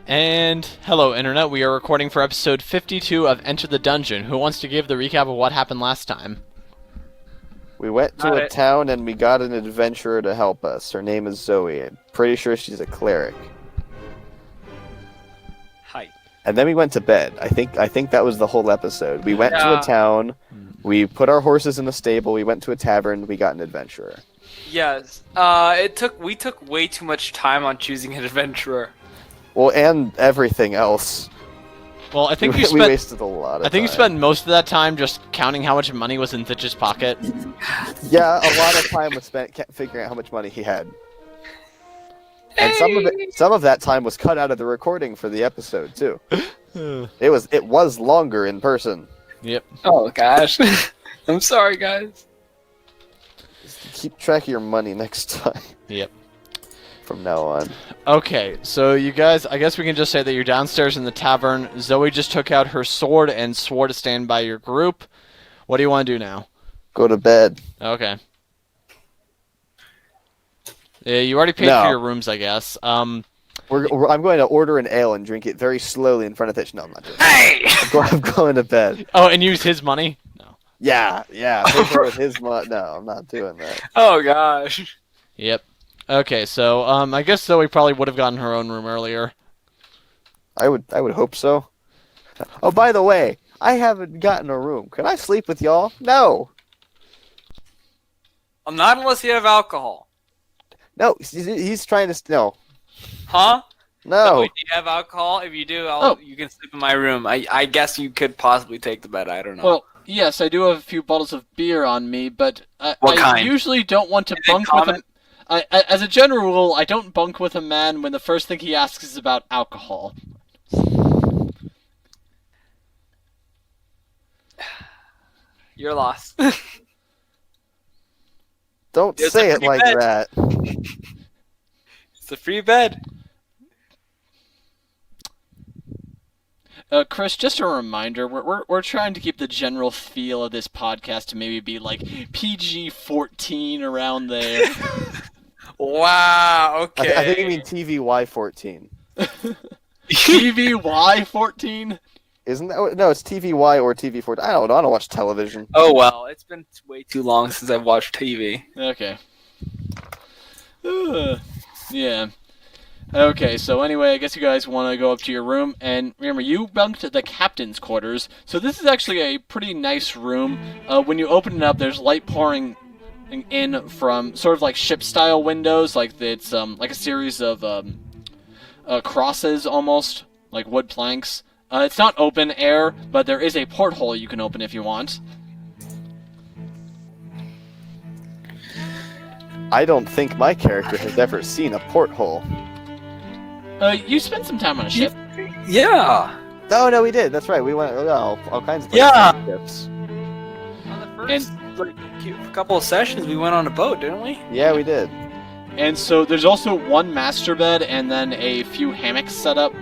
And hello, Internet. We are recording for episode 52 of Enter the Dungeon. Who wants to give the recap of what happened last time? We went to Got a it. town and we got an adventurer to help us. Her name is Zoey. I'm pretty sure she's a cleric. Hi. And then we went to bed. I think that was the whole episode. We went to a Yeah. town. We put our horses in a stable. We went to a tavern. We got an adventurer. Yes. We took way too much time on choosing an adventurer. Well, and everything else. Well, I think we you spent. wasted a lot of I think you time. spent most of that time just counting how much money was in Thitch's pocket. Yeah, a lot of time was spent figuring out how much money he had. And some of that time was cut out of the recording for the episode too. It was longer in person. Yep. Oh gosh. I'm sorry, guys. Keep track of your money next time. Yep. From now on. Okay, so you guys, I guess we can just say that you're downstairs in the tavern. Zoey just took out her sword and swore to stand by your group. What do you want to do now? Go to bed. Okay. Yeah, you already paid No. for your rooms, I guess. I'm going to order an ale and drink it very slowly in front of Hitch. No, I'm not doing that. Hey! I'm going to bed. Oh, and use his money? No. Yeah. Pay for it with his money. No, I'm not doing that. Oh gosh. Yep. Okay, so I guess Zoe probably would have gotten her own room earlier. I would hope so. Oh, by the way, I haven't gotten a room. Can I sleep with y'all? No. Not unless you have alcohol. No, he's trying to... No. Huh? No. Do you have alcohol? If you do, Oh. you can sleep in my room. I guess you could possibly take the bed. I don't know. Well, yes, I do have a few bottles of beer on me, but What I kind? usually don't want to Is it bunk with common? as a general rule, I don't bunk with a man when the first thing he asks is about alcohol. You're lost. Don't It's say a it free like bed. that. It's a free bed. Chris, just a reminder, we're trying to keep the general feel of this podcast to maybe be like PG-14 around there. Wow. Okay. I think you mean TVY 14. TVY-14? Isn't that... No, it's TVY or TV 14. I don't know. I don't watch television. Oh well, it's been way too long since I've watched TV. Okay. Yeah. Okay, so anyway, I guess you guys want to go up to your room, and remember, you bunked at the captain's quarters, so this is actually a pretty nice room. When you open it up, there's light pouring in from sort of like ship-style windows, like it's like a series of crosses almost, like wood planks. It's not open air, but there is a porthole you can open if you want. I don't think my character has ever seen a porthole. You spent some time on a ship. Yeah. Oh, no, we did. That's right. We went all kinds of places Yeah. on ships. On the first couple of sessions, we went on a boat, didn't we? Yeah, we did. And so there's also one master bed and then a few hammocks set up.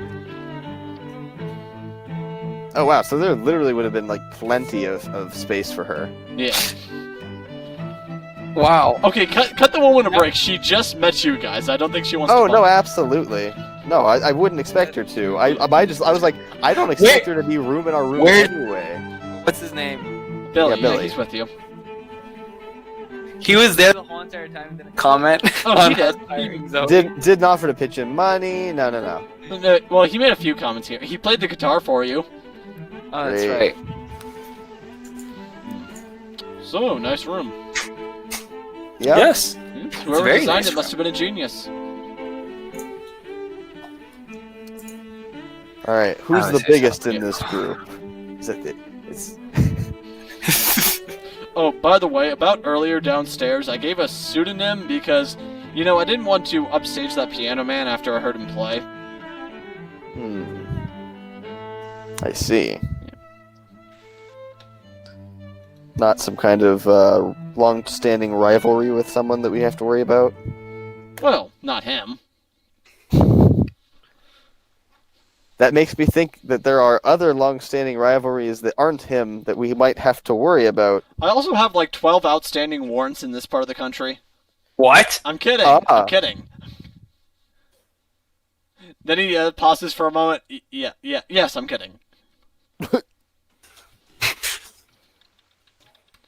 Oh, wow. So there literally would have been, like, plenty of space for her. Yeah. Wow. Okay, cut the woman a break. She just met you guys. I don't think she wants to Oh, no, bunk. absolutely. No, I wouldn't expect her to. I was like, I don't expect her to be room in our room Where- anyway. What's his name? Billy, Yeah, Billy. he's with you. He was there the whole entire time and didn't comment. Oh, on he did. us hiring Zoe. Didn't offer to pitch in money. No. No, well, he made a few comments here. He played the guitar for you. Oh, that's Great. right. So, nice room. Yeah. Yes. Whoever very designed nice it must have been a genius. All right. Who's I the would say biggest so. in this group? Is it? It's. Oh, by the way, about earlier downstairs, I gave a pseudonym because, you know, I didn't want to upstage that piano man after I heard him play. I see. Not some kind of long-standing rivalry with someone that we have to worry about. Well, not him. That makes me think that there are other long-standing rivalries that aren't him that we might have to worry about. I also have like 12 outstanding warrants in this part of the country. What? I'm kidding. Ah. I'm kidding. Then he pauses for a moment. Yes, I'm kidding.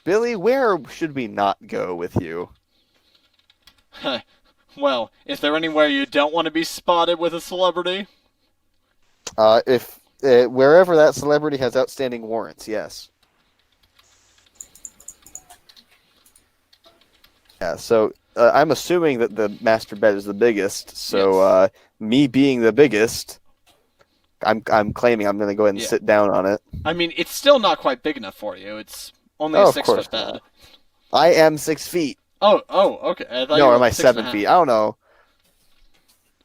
Billy, where should we not go with you? Well, is there anywhere you don't want to be spotted with a celebrity? If wherever that celebrity has outstanding warrants, yes. Yeah, so I'm assuming that the master bed is the biggest. So me being the biggest, I'm claiming I'm going to go ahead and sit down on it. I mean, it's still not quite big enough for you. It's only a 6-foot bed. Not. I am 6 feet. Oh, okay. No, am I 7 feet? I don't know.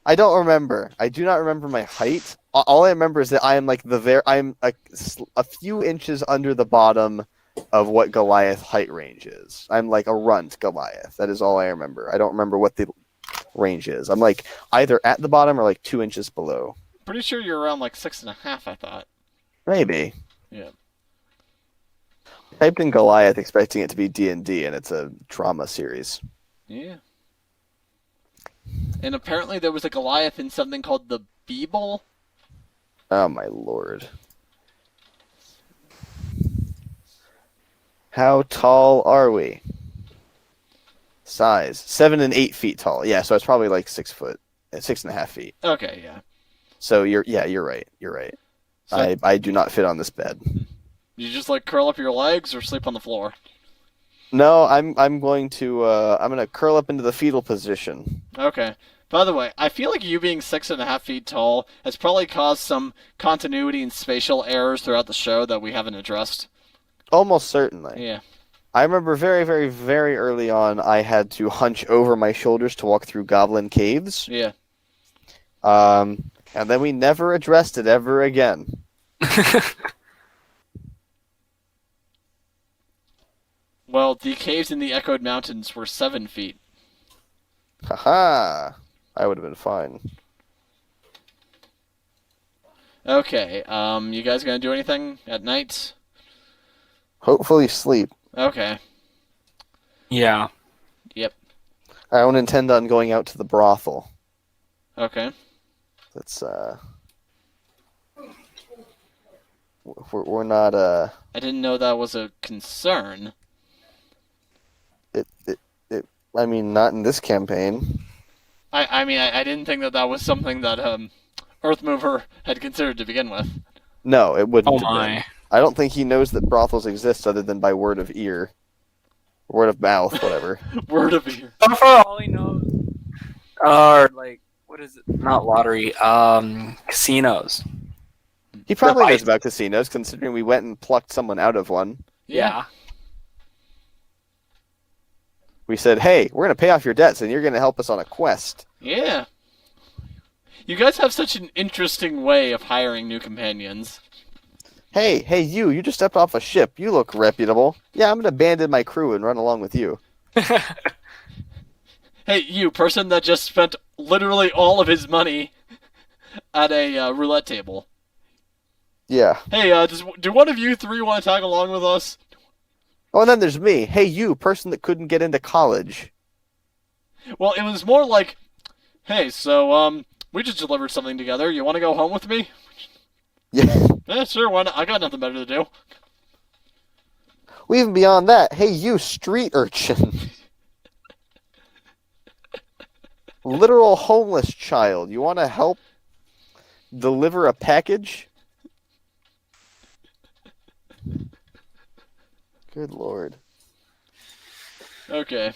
I don't remember. I do not remember my height. All I remember is that I am like I'm a few inches under the bottom of what Goliath height range is. I'm like a runt Goliath. That is all I remember. I don't remember what the range is. I'm like either at the bottom or like 2 inches below. Pretty sure you're around like 6.5, I thought. Maybe. Yeah. I typed in Goliath expecting it to be D&D, and it's a drama series. Yeah. And apparently there was a Goliath in something called the Beeble. Oh my lord. How tall are we? Size 7 and 8 feet tall. Yeah, so it's probably like 6 foot, 6.5 feet. Okay, yeah. So you're right. You're right. So, I do not fit on this bed. You just like curl up your legs or sleep on the floor? No, I'm going to curl up into the fetal position. Okay. By the way, I feel like you being 6.5 feet tall has probably caused some continuity and spatial errors throughout the show that we haven't addressed. Almost certainly. Yeah. I remember very, very, very early on, I had to hunch over my shoulders to walk through goblin caves. Yeah. And then we never addressed it ever again. Well, the caves in the Echoed Mountains were 7 feet. Haha! I would have been fine. Okay, you guys gonna do anything at night? Hopefully sleep. Okay. Yeah. Yep. I don't intend on going out to the brothel. Okay. That's, We're not, I didn't know that was a concern. I mean, not in this campaign. I mean, I didn't think that was something that, Earthmover had considered to begin with. No, it wouldn't Oh have my. been. I don't think he knows that brothels exist other than by word of ear. Word of mouth, whatever. Word of ear. But for all he knows, or like, what is it? Not lottery. Casinos. He probably Right. knows about casinos, considering we went and plucked someone out of one. Yeah. We said, hey, we're going to pay off your debts, and you're going to help us on a quest. Yeah. You guys have such an interesting way of hiring new companions. Hey, you just stepped off a ship. You look reputable. Yeah, I'm going to abandon my crew and run along with you. Hey, you, person that just spent literally all of his money at a roulette table. Yeah. Hey, do one of you three want to tag along with us? Oh, and then there's me. Hey, you, person that couldn't get into college. Well, it was more like, hey, so, we just delivered something together. You want to go home with me? Yeah. Yeah, sure, why not? I got nothing better to do. Well, even beyond that, hey, you, street urchin. Literal homeless child. You want to help deliver a package? Good lord. Okay.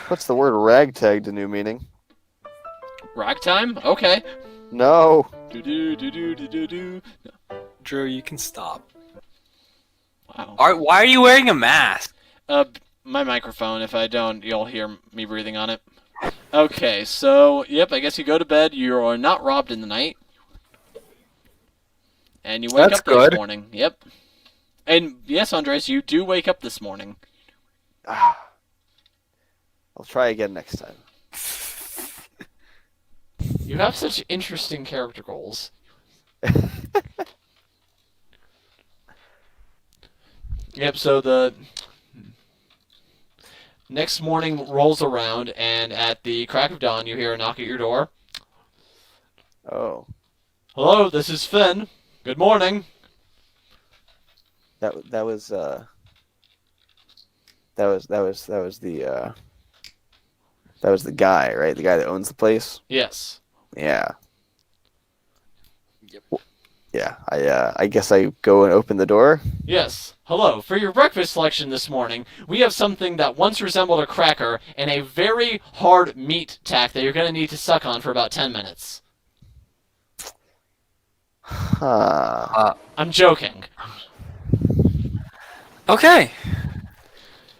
What's the word ragtag to new meaning? Ragtime? Okay. No. Do-do-do-do-do-do. Drew, you can stop. Wow. Why are you wearing a mask? My microphone. If I don't, you'll hear me breathing on it. Okay, so, yep, I guess you go to bed. You are not robbed in the night. And you wake That's up good. this morning. Yep. And, yes, Andres, you do wake up this morning. I'll try again next time. You have such interesting character goals. Yep, so the next morning rolls around, and at the crack of dawn, you hear a knock at your door. Hello, this is Finn. Good morning. That was the guy, right? The guy that owns the place. Yes. Yeah. Yep. Yeah. I guess I go and open the door. Yes. Hello. For your breakfast selection this morning, we have something that once resembled a cracker and a very hard meat tack that you're going to need to suck on for about 10 minutes. Huh. I'm joking. Okay.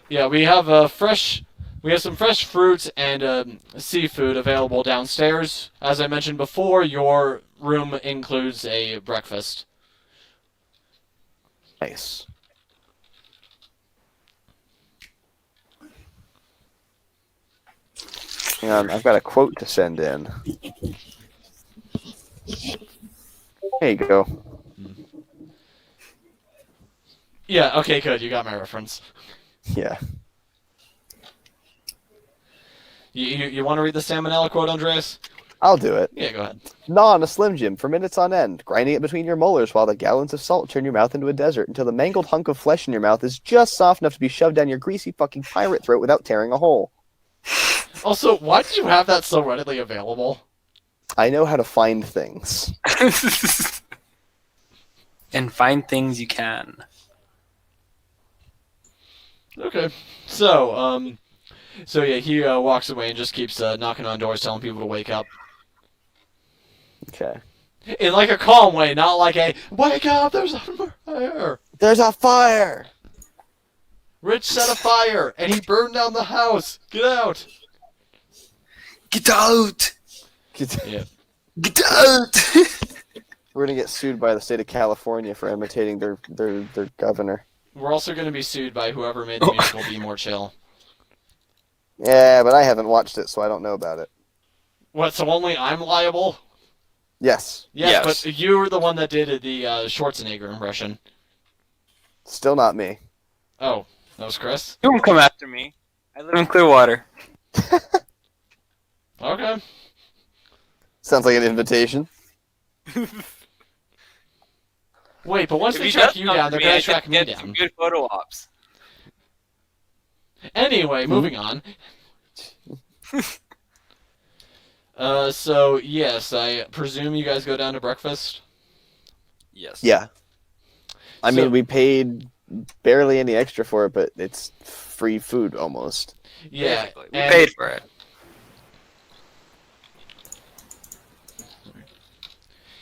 Yeah, we have some fresh fruit and seafood available downstairs. As I mentioned before, your room includes a breakfast. Nice. Hang on, I've got a quote to send in. There you go. Yeah, okay, good. You got my reference. Yeah. You want to read the salmonella quote, Andreas? I'll do it. Yeah, go ahead. Gnaw on a Slim Jim for minutes on end, grinding it between your molars while the gallons of salt turn your mouth into a desert until the mangled hunk of flesh in your mouth is just soft enough to be shoved down your greasy fucking pirate throat without tearing a hole. Also, why did you have that so readily available? I know how to find things. And find things you can. Okay. So yeah, he walks away and just keeps knocking on doors, telling people to wake up. Okay. In like a calm way, not like a, wake up, there's a fire. There's a fire! Rich set a fire, and he burned down the house. Get out. Get out! Yeah. Get out! We're gonna get sued by the state of California for imitating their governor. We're also going to be sued by whoever made the musical Be More Chill. Yeah, but I haven't watched it, so I don't know about it. What, so only I'm liable? Yes. Yes, Yes. but you were the one that did the Schwarzenegger impression. Still not me. Oh, that was Chris? You won't come after me. I live in Clearwater. Okay. Sounds like an invitation. Wait, but once If they he track does you come down, to they're me, going I to track can me get some down. good photo ops. Anyway, moving on. So, yes, I presume you guys go down to breakfast? Yes. Yeah. I So- mean, we paid barely any extra for it, but it's free food almost. Yeah. Basically. We and- paid for it.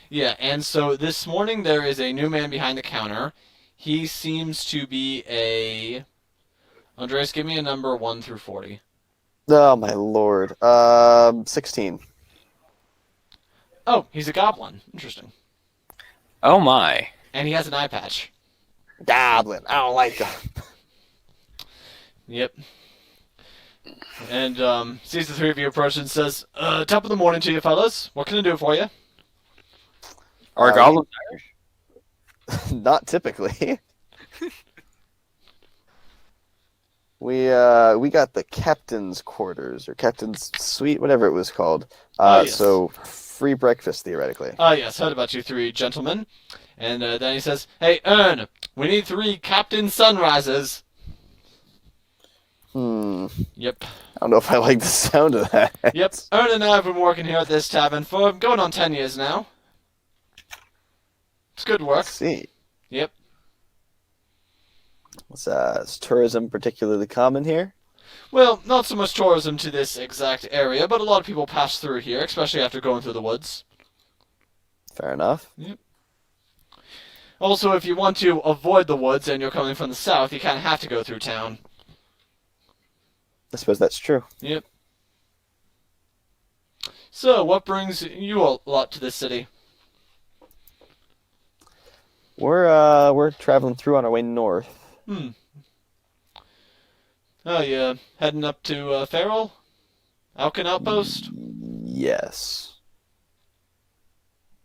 Yeah, and so this morning there is a new man behind the counter. He seems to be a... Andreas, give me a number 1 through 40. Oh my lord. 16. Oh, he's a goblin. Interesting. Oh my. And he has an eye patch. Goblin. I don't like them. Yep. And sees the three of you approach and says, top of the morning to you fellas. What can I do for you? Are goblins Not typically. We got the captain's quarters or captain's suite, whatever it was called. Yes. So free breakfast theoretically. Yes, heard about you three gentlemen. And then he says, hey, Ern, we need 3 Captain Sunrises. Yep. I don't know if I like the sound of that. Yep. Ern and I have been working here at this tavern for going on 10 years now. It's good work. Let's see. Yep. Is tourism particularly common here? Well, not so much tourism to this exact area, but a lot of people pass through here, especially after going through the woods. Fair enough. Also, if you want to avoid the woods and you're coming from the south, you kind of have to go through town. I suppose that's true. Yep. So, what brings you a lot to this city? We're traveling through on our way north. Oh, yeah. Heading up to Farrell? Alkin Outpost? Yes.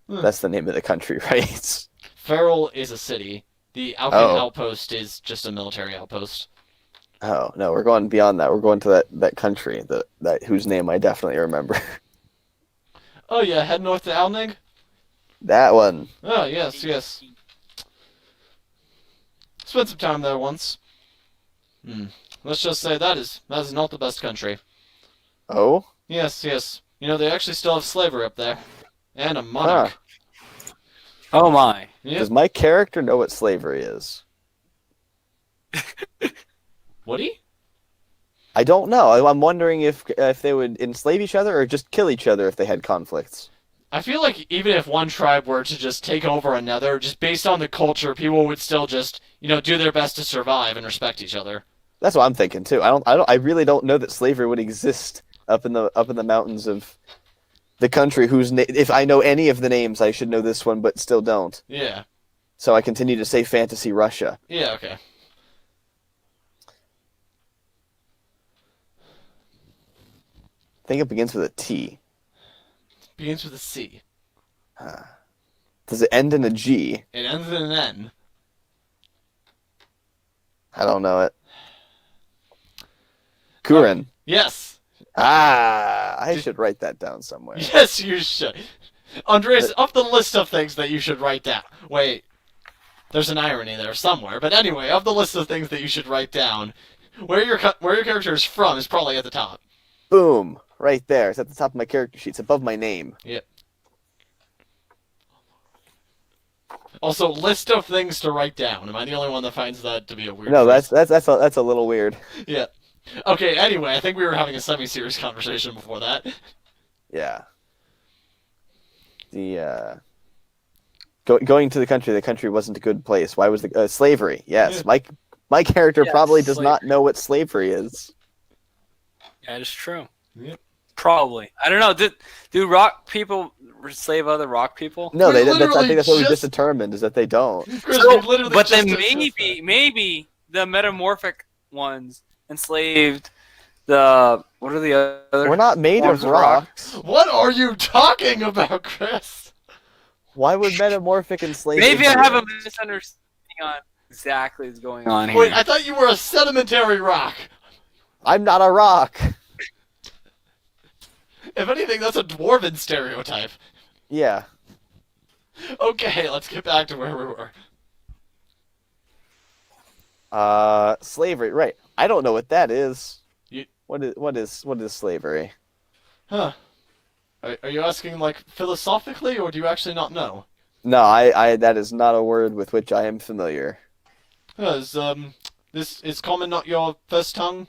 Hmm. That's the name of the country, right? Farrell is a city. The Alkin Outpost is just a military outpost. Oh, no, we're going beyond that. We're going to that country that whose name I definitely remember. Oh, yeah. Head north to Alnig? That one. Oh, yes, yes. Spent some time there once. Let's just say that is not the best country. Oh? Yes, yes. You know, they actually still have slavery up there. And a Huh. monarch. Oh my. Yep. Does my character know what slavery is? Woody? I don't know. I'm wondering if they would enslave each other or just kill each other if they had conflicts. I feel like even if one tribe were to just take over another, just based on the culture, people would still just, do their best to survive and respect each other. That's what I'm thinking too. I really don't know that slavery would exist up in the mountains of the country if I know any of the names, I should know this one, but still don't. Yeah. So I continue to say fantasy Russia. Yeah, okay. I think it begins with a T. Begins with a C. Does it end in a G? It ends in an N. I don't know it. Kurin. Yes. I should write that down somewhere. Yes, you should. Andreas, of the list of things that you should write down. Wait. There's an irony there somewhere. But anyway, of the list of things that you should write down, where your character is from is probably at the top. Boom. Right there. It's at the top of my character sheet. It's above my name. Yep. Also, list of things to write down. Am I the only one that finds that to be a weird No, phrase? that's a little weird. Yeah. Okay, anyway, I think we were having a semi-serious conversation before that. Yeah. The going to the country wasn't a good place. Why was the slavery? Yes, Yeah. my character Yes, probably does not slavery. know what slavery is. That is true. Yep. Probably. I don't know. Do rock people slave other rock people? No, We I literally think that's what we just- just determined is that they don't. Chris, So, we literally but just then discussed maybe the metamorphic ones enslaved the what are the other? We're not made forms of of rock? rocks. that. What are you talking about, Chris? Why would metamorphic enslave? Maybe I have a Indians? misunderstanding on exactly what's going on here. Wait, I thought you were a sedimentary rock. I'm not a rock. If anything, that's a dwarven stereotype. Yeah. Okay, let's get back to where we were. Slavery. Right. I don't know what that is. You- What is slavery? Huh. Are you asking, like, philosophically, or do you actually not know? No, I that is not a word with which I am familiar. This is common not your first tongue?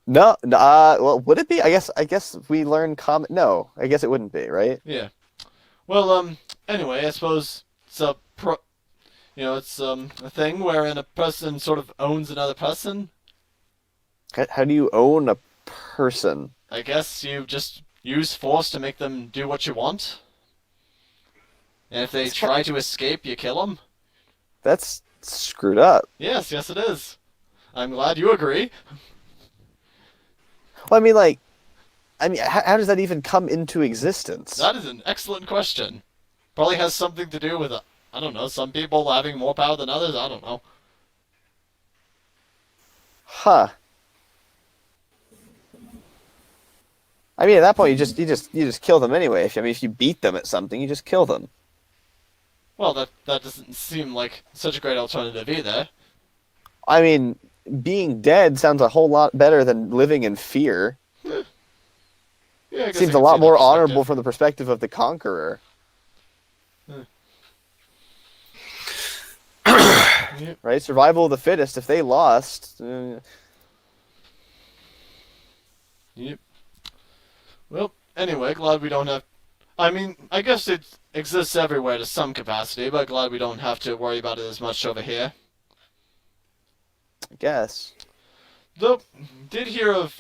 No, well, would it be? I guess we learn common. No, I guess it wouldn't be, right? Yeah. Well, anyway, I suppose it's it's a thing wherein a person sort of owns another person. How do you own a person? I guess you just use force to make them do what you want. And if they try to escape, you kill them. That's screwed up. Yes, yes it is. I'm glad you agree. Well, how does that even come into existence? That is an excellent question. Probably has something to do with, I don't know, some people having more power than others, I don't know. Huh. I mean, at that point, you just kill them anyway. If you beat them at something, you just kill them. Well, that doesn't seem like such a great alternative either. I mean, being dead sounds a whole lot better than living in fear. Yeah, I guess I Seems a can lot see more that perspective. honorable from the perspective of the conqueror. Yep. Right? Survival of the fittest. If they lost, Yep. Well, anyway, glad we don't have... I mean, I guess it exists everywhere to some capacity, but glad we don't have to worry about it as much over here. I guess. Though, did hear of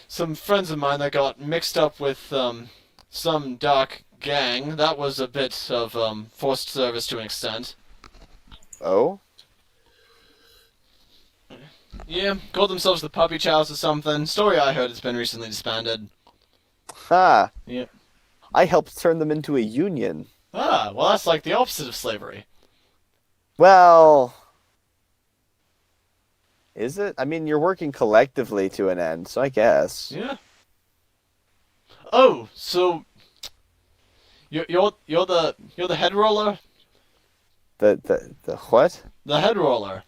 some friends of mine that got mixed up with some dark gang. That was a bit of forced service to an extent. Oh? Yeah, called themselves the Puppy Chows or something. Story I heard has been recently disbanded. Ha! Yep. I helped turn them into a union. Ah, well that's like the opposite of slavery. Well... Is it? I mean, you're working collectively to an end, so I guess. Yeah. Oh, so... You're the head roller. The what? The head roller.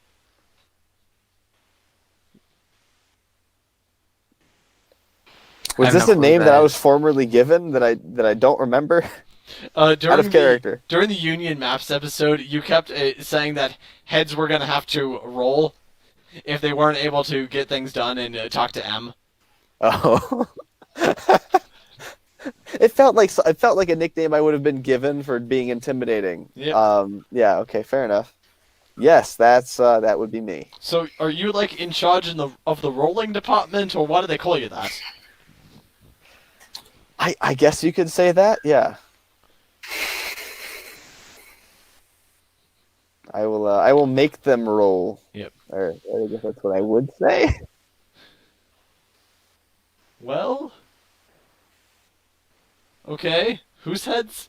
Was I have this no a clue name who that I that was is. formerly given that I don't remember? Out During of character. during the Union Maps episode, you kept saying that heads were gonna have to roll if they weren't able to get things done and talk to M. Oh. It felt like a nickname I would have been given for being intimidating. Yep. Yeah. Okay. Fair enough. Yes, that would be me. So, are you like in charge of the rolling department, or why do they call you that? I guess you could say that. Yeah. I will make them roll. Yep. Or I guess that's what I would say. Well. Okay. Whose heads?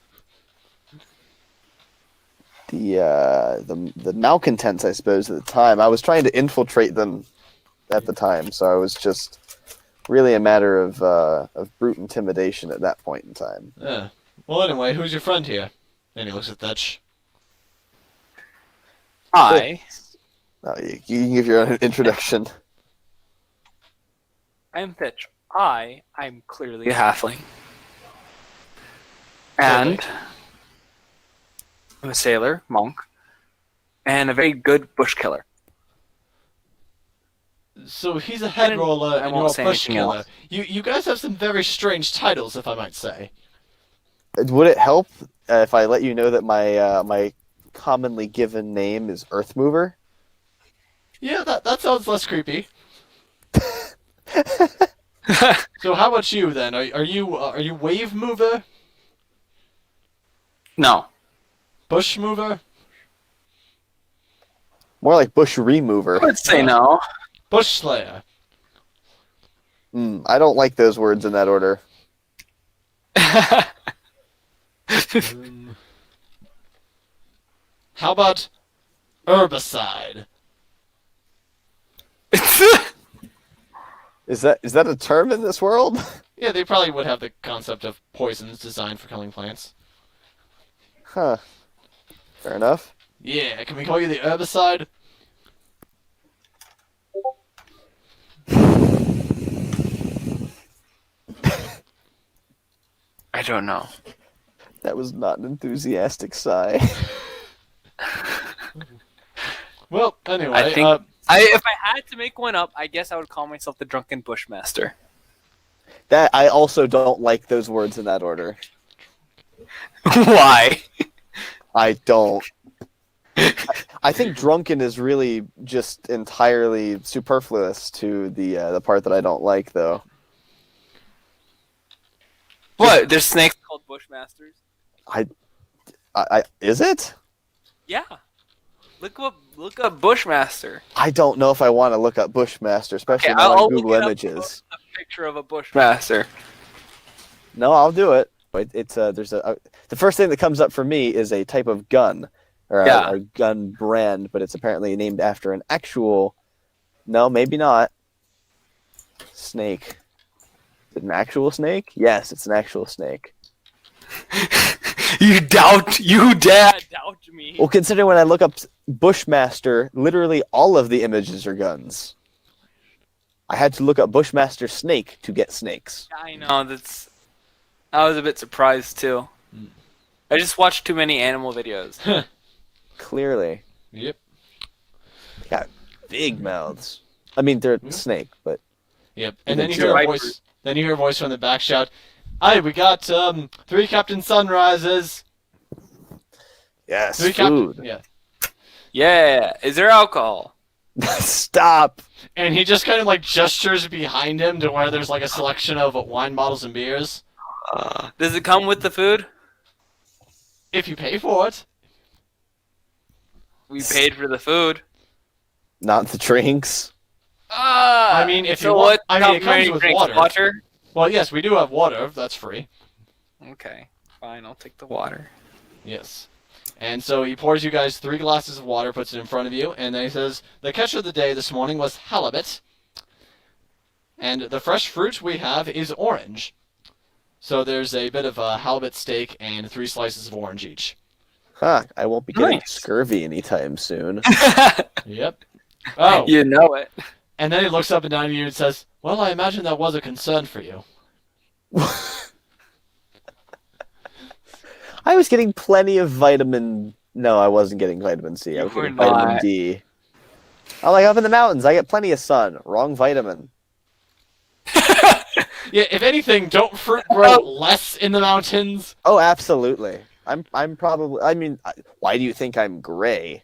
The malcontents, I suppose, at the time. I was trying to infiltrate them at the time, so I was just really a matter of brute intimidation at that point in time. Yeah. Well, anyway, who's your friend here? And he looks at Thatch. I You can give your own introduction. am Fitch. I'm clearly a halfling. And I'm a sailor, monk, and a very good bush killer. So he's a head roller I and won't you're say a bush anything killer. else. You guys have some very strange titles, if I might say. Would it help if I let you know that my commonly given name is Earth Mover? Yeah, that sounds less creepy. So how about you then? Are you wave mover? No. Bush mover? More like Bush Remover. Let's say no. Bush slayer? I don't like those words in that order. How about herbicide? Is that a term in this world? Yeah, they probably would have the concept of poisons designed for killing plants. Huh. Fair enough. Yeah, can we call you the herbicide? I don't know. That was not an enthusiastic sigh. Well, anyway, I think if I had to make one up, I guess I would call myself the Drunken Bushmaster. That I also don't like those words in that order. Why? I don't. I think drunken is really just entirely superfluous to the part that I don't like, though. What? There's snakes called Bushmasters? I is it? Yeah. Look up Bushmaster. I don't know if I want to look up Bushmaster, especially Okay, not I'll on look Google it up, Images. a picture of a Bushmaster. No, I'll do it. It's the first thing that comes up for me is a type of gun, or Yeah. a gun brand, but it's apparently named after an actual. No, maybe not. Snake. Is it an actual snake? Yes, it's an actual snake. You dare doubt me. Well, considering when I look up Bushmaster, literally all of the images are guns. I had to look up Bushmaster snake to get snakes. I know, I was a bit surprised too. I just watched too many animal videos. Clearly. Yep. They got big mouths. I mean, they're snake, but Yep. And then you Sure. hear a voice. Then you hear a voice from the back shout, "Aye, we got 3 Captain Sunrises." yes, 3 food. Captain. Yeah. Yeah, is there alcohol? Stop. And he just kind of like gestures behind him to where there's like a selection of wine bottles and beers. Does it come with the food? If you pay for it. We paid for the food. Not the drinks. I mean, if so you want, what? I mean, it How many comes with drinks? water. Water? Well, yes, we do have water. That's free. Okay, fine. I'll take the water. Yes. And so he pours you guys 3 glasses of water, puts it in front of you, and then he says, "The catch of the day this morning was halibut. And the fresh fruit we have is orange." So there's a bit of a halibut steak and 3 slices of orange each. Huh, I won't be getting Nice. scurvy anytime soon. Yep. Oh, You know it. and then he looks up and down at you and says, "Well, I imagine that was a concern for you." I was getting plenty of vitamin. No, I wasn't getting vitamin C. I You was were getting vitamin not. D. I'm like up in the mountains. I get plenty of sun. Wrong vitamin. Yeah, if anything, don't fruit grow less in the mountains? Oh, absolutely. I'm probably. I mean, why do you think I'm gray?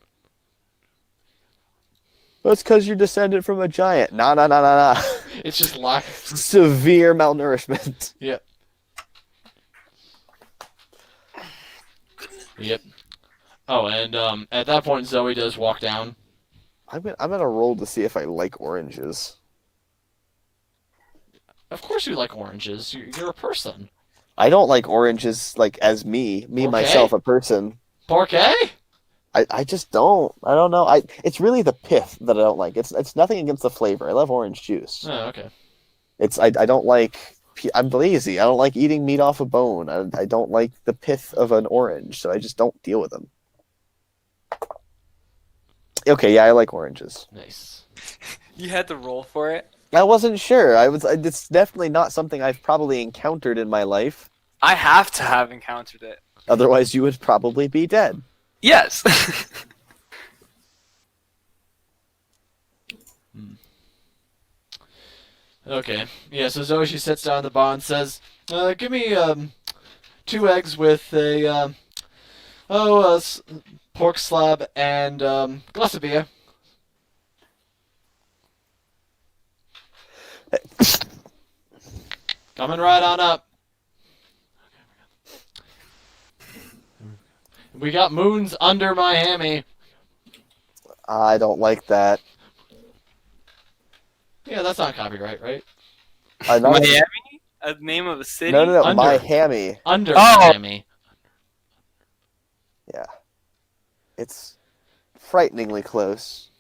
Well, it's because you're descended from a giant. Nah. It's just lack. Severe malnourishment. Yep. Yep. Oh, and at that point, Zoe does walk down. I'm gonna roll to see if I like oranges. Of course, you like oranges. You're a person. I don't like oranges like as me Okay. myself, a person. Parquet? I just don't. I don't know. It's really the pith that I don't like. It's nothing against the flavor. I love orange juice. Oh, okay. I don't like. I'm lazy. I don't like eating meat off a bone. I don't like the pith of an orange, so I just don't deal with them. Okay, yeah, I like oranges. Nice. You had to roll for it. I wasn't sure. It's definitely not something I've probably encountered in my life. I have to have encountered it. Otherwise, you would probably be dead. Yes. Okay. Yeah, so Zoe, she sits down at the bar and says, give me 2 eggs with a pork slab and glass of beer. Coming right on up. We got moons under Miami. I don't like that. Yeah, that's not copyright, right? Not- Miami? A name of a city? no, Under. my hammy. Under Oh. Miami. Yeah, it's frighteningly close.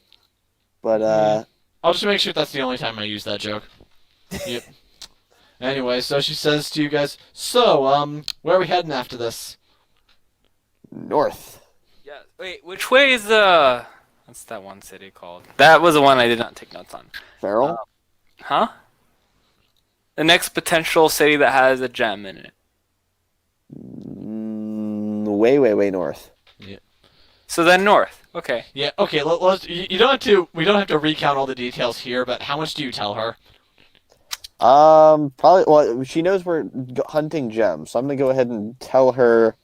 But I'll just make sure that's the only time I use that joke. Yep. Anyway, so she says to you guys, so, where are we heading after this? north. Yeah. Wait, which way is the... What's that one city called? That was the one I did not take notes on. Farrell. Huh? The next potential city that has a gem in it. Way north. So then north. Okay. Yeah, okay, you don't have to, we don't have to recount all the details here, but how much do you tell her? Probably. Well, she knows we're hunting gems, so I'm gonna go ahead and tell her.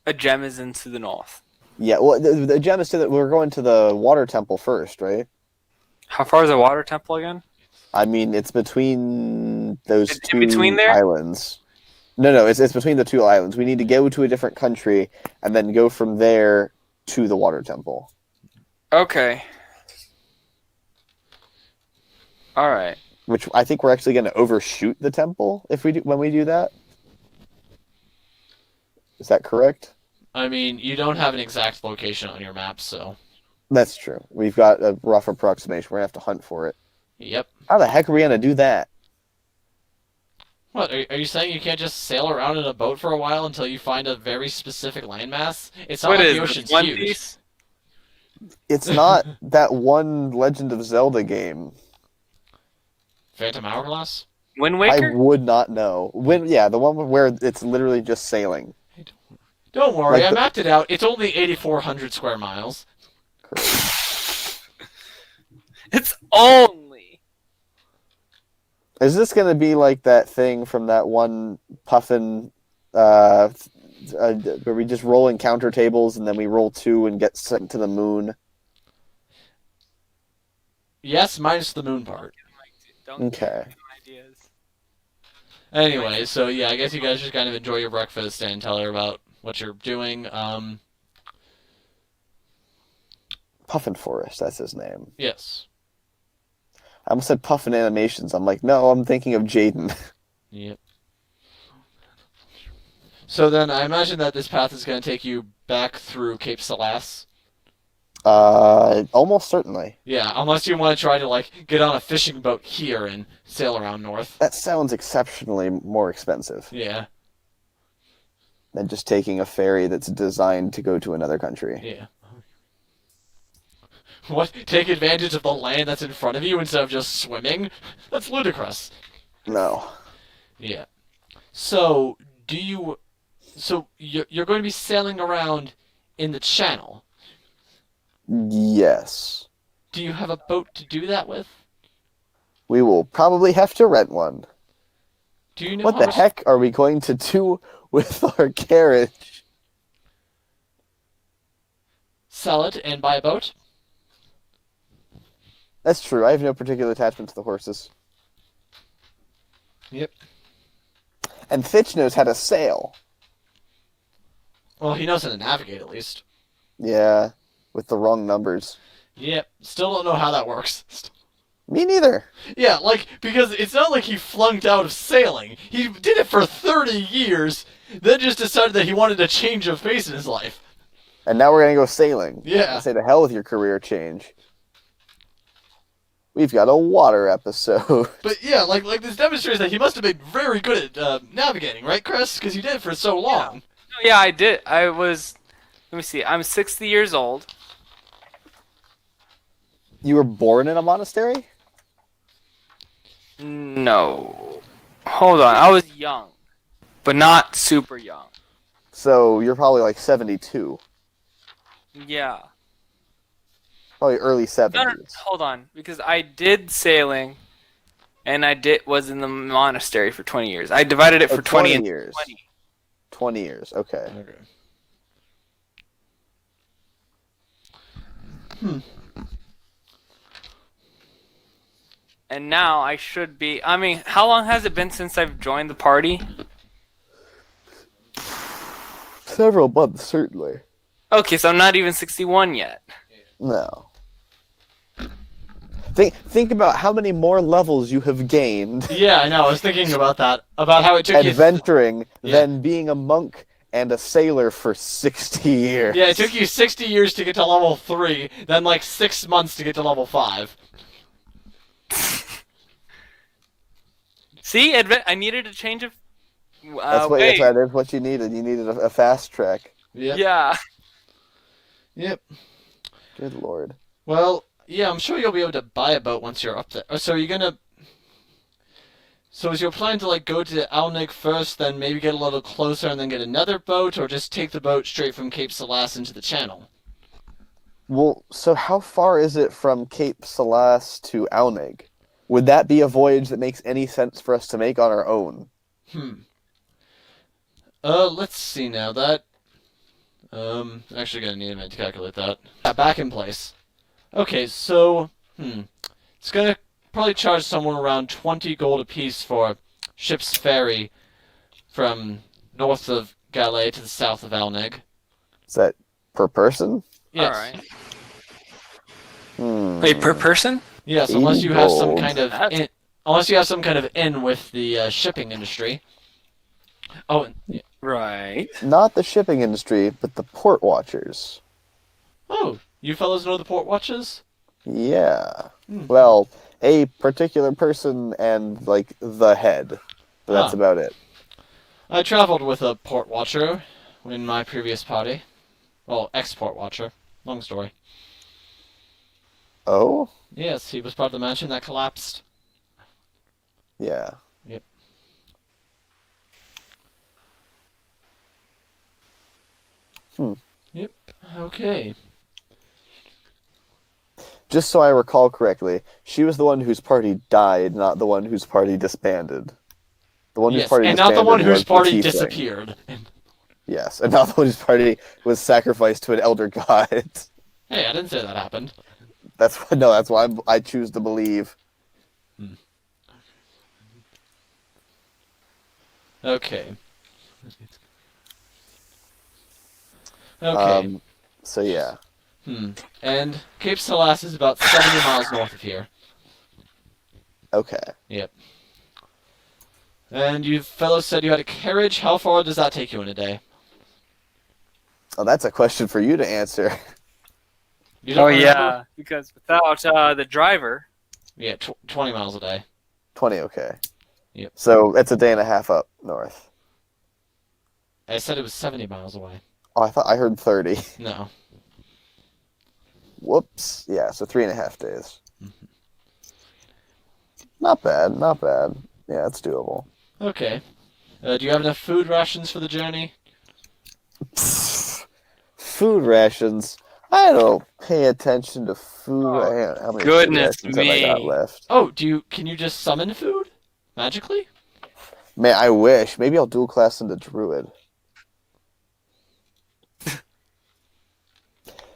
A gem is into the north. Yeah. Well, the gem is to that we're going to the water temple first, right? How far is the water temple again? I mean, it's between those It's two in between there? islands. No, it's between the 2 islands. We need to go to a different country and then go from there to the water temple. Okay. All right. Which I think we're actually going to overshoot the temple if when we do that. Is that correct? I mean, you don't have an exact location on your map, so. That's true. We've got a rough approximation. We're going to have to hunt for it. Yep. How the heck are we going to do that? What, are you saying you can't just sail around in a boat for a while until you find a very specific landmass? It's not What like is the this, ocean's One huge. Piece? It's not that one Legend of Zelda game. Phantom Hourglass? Wind I Waker? would not know. The one where it's literally just sailing. Don't worry, Like I mapped it out. It's only 8,400 square miles. It's only. Is this going to be like that thing from that one Puffin, where we just roll encounter tables and then we roll 2 and get sent to the moon? Yes, minus the moon part. Don't Okay. give me ideas. Anyway, so yeah, I guess you guys just kind of enjoy your breakfast and tell her about what you're doing. Puffin Forest, that's his name. Yes. I almost said Puffin Animations. I'm like, no, I'm thinking of Jaden. Yep. So then I imagine that this path is going to take you back through Cape Salas. Almost certainly. Yeah, unless you want to try to, like, get on a fishing boat here and sail around north. That sounds exceptionally more expensive Yeah, than just taking a ferry that's designed to go to another country. yeah. What? Take advantage of the land that's in front of you instead of just swimming? That's ludicrous. No. Yeah. So, do you... So, you're going to be sailing around in the channel. Yes. Do you have a boat to do that with? We will probably have to rent one. Do you know What how the much... heck are we going to do with our carriage? Sell it and buy a boat? That's true. I have no particular attachment to the horses. Yep. And Fitch knows how to sail. Well, he knows how to navigate, at least. Yeah, with the wrong numbers. Yep. Still don't know how that works. Me neither. Yeah, like, because it's not like he flunked out of sailing. He did it for 30 years, then just decided that he wanted a change of pace in his life. And now we're going to go sailing. Yeah. I say to hell with your career change. We've got a water episode. But yeah, like this demonstrates that he must have been very good at navigating, right, Chris? Because you did it for so long. Yeah, I did. I was. Let me see. I'm 60 years old. You were born in a monastery? No. Hold on. I was young, but not super young. So you're probably like 72. Yeah. Probably early 70s. No, hold on, because I did sailing, and I was in the monastery for 20 years. I divided it for 20 and years. 20. 20 years, okay. And now I should be. I mean, how long has it been since I've joined the party? Several months, certainly. Okay, so I'm not even 61 yet. No. Think about how many more levels you have gained Yeah, I know. I was thinking about that. About how it took you... adventuring Yeah. than being a monk and a sailor for 60 years. Yeah, it took you 60 years to get to level 3, then like 6 months to get to level 5. See, I needed a change of. That's way. that's what you needed. You needed a fast track. Yep. Yeah. Yep. Good lord. Well, yeah, I'm sure you'll be able to buy a boat once you're up there. So are you gonna... So is your plan to, like, go to Alnig first, then maybe get a little closer and then get another boat, or just take the boat straight from Cape Salas into the channel? Well, so how far is it from Cape Salas to Alnig? Would that be a voyage that makes any sense for us to make on our own? Let's see now. That... actually gonna need a minute to calculate that. Back in place. Okay, so... It's gonna probably charge someone around 20 gold apiece for ship's ferry from north of Galais to the south of Alnig. Is that per person? Yes. Alright. Wait, per person? Yes, unless you have some Gold. kind of unless you have some kind of in with the shipping industry. Oh, yeah. Right. Not the shipping industry, but the port watchers. Oh, you fellows know the port watches? Yeah. Well, a particular person and, like, the head. But that's about it. I traveled with a port watcher in my previous party. Well, ex-port watcher. Long story. Oh? Yes, he was part of the mansion that collapsed. Yeah. Yep. Yep. Okay. Just so I recall correctly, she was the one whose party died, not the one whose party disbanded. The one whose Yes, party and not disbanded the one whose was the party tiefling. disappeared. Yes, and not the one whose party was sacrificed to an elder god. Hey, I didn't say that happened. That's why I choose to believe. Okay. Okay. So yeah. And Cape Salas is about 70 miles north of here. Okay. Yep. And you fellows said you had a carriage. How far does that take you in a day? Oh, that's a question for you to answer. You don't Oh remember? yeah, because without the driver. Yeah, 20 miles a day. 20, okay. Yep. So it's a day and a half up north. I said it was 70 miles away. Oh, I heard 30. No. Whoops. Yeah, so 3.5 days. Not bad, not bad. Yeah, it's doable. Okay. Do you have enough food rations for the journey? Food rations. I don't pay attention to food. Oh, How many food goodness rations have I got me. left? Oh, can you just summon food? Magically? Man, I wish. Maybe I'll dual class into Druid.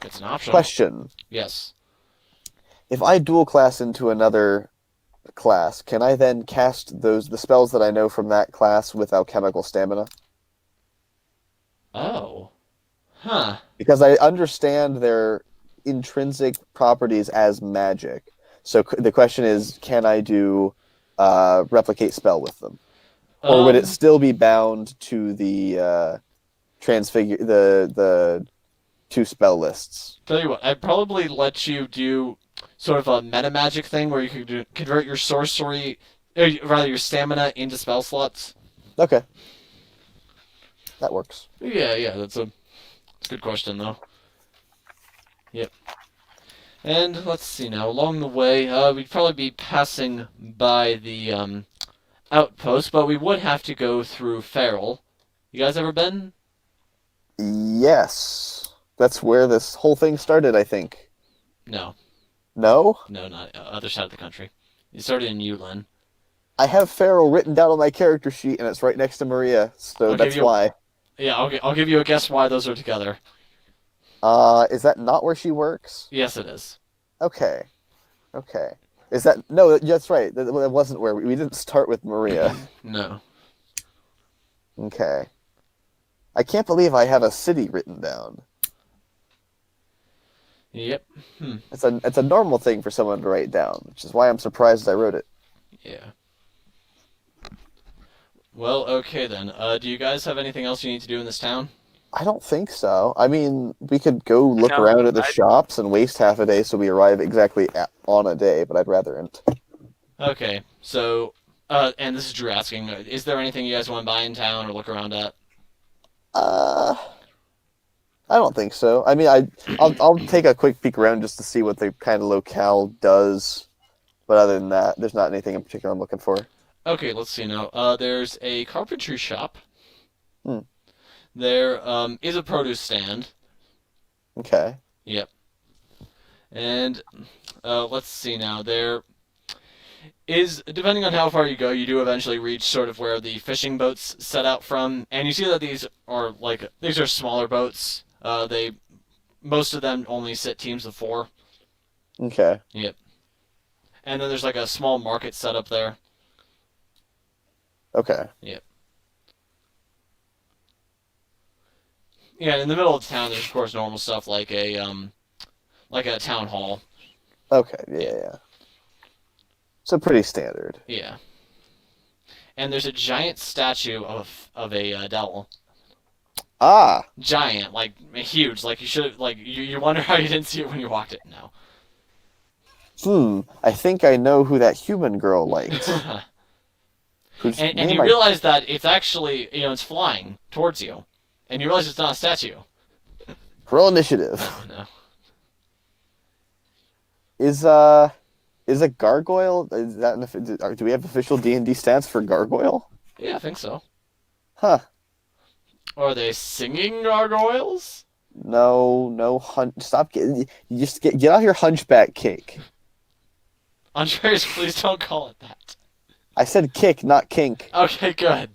It's an option. Question. Yes. If I dual class into another class, can I then cast the spells that I know from that class with alchemical stamina? Oh. Huh. Because I understand their intrinsic properties as magic. So the question is, can I do replicate spell with them? Or would it still be bound to the transfigure the two spell lists? Tell you what, I'd probably let you do sort of a meta magic thing where you could convert your sorcery, or rather your stamina, into spell slots. Okay. That works. Yeah, that's a good question though. Yep. And let's see now. Along the way, we'd probably be passing by the outpost, but we would have to go through Farrell. You guys ever been? Yes. That's where this whole thing started, I think. No, No? not other side of the country. It started in Yulin. I have Farrell written down on my character sheet, and it's right next to Maria, so I'll that's give you- why. Yeah, I'll give you a guess why those are together. Is that not where she works? Yes, it is. Okay. Okay. Is that... No, that's right. That wasn't where... We didn't start with Maria. No. Okay. I can't believe I have a city written down. Yep. It's a normal thing for someone to write down, which is why I'm surprised I wrote it. Yeah. Well, okay then. Do you guys have anything else you need to do in this town? I don't think so. I mean, we could go look No, around at the shops and waste half a day so we arrive exactly on a day, but I'd rather not. Okay, so, and this is Drew asking, is there anything you guys want to buy in town or look around at? I don't think so. I mean, I'll take a quick peek around just to see what the kind of locale does, but other than that, there's not anything in particular I'm looking for. Okay, let's see now. There's a carpentry shop. Hmm. There is a produce stand. Okay. Yep. And let's see now. There is, depending on how far you go, you do eventually reach sort of where the fishing boats set out from, and you see that these are smaller boats. Most of them only sit teams of 4. Okay. Yep. And then there's like a small market set up there. Okay. Yep. Yeah, in the middle of town, there's of course normal stuff like a town hall. Okay. Yeah. So pretty standard. Yeah. And there's a giant statue of a devil. Ah. Giant, like huge. Like you wonder how you didn't see it when you walked it now. I think I know who that human girl liked. And you realize that it's actually, it's flying towards you. And you realize it's not a statue. Roll initiative. Oh, no. Is a gargoyle? Is that do we have official D&D stats for gargoyle? Yeah, I think so. Huh. Are they singing gargoyles? No. Stop. You just get out of your hunchback cake. Andreas, please don't call it that. I said kick, not kink. Okay, good.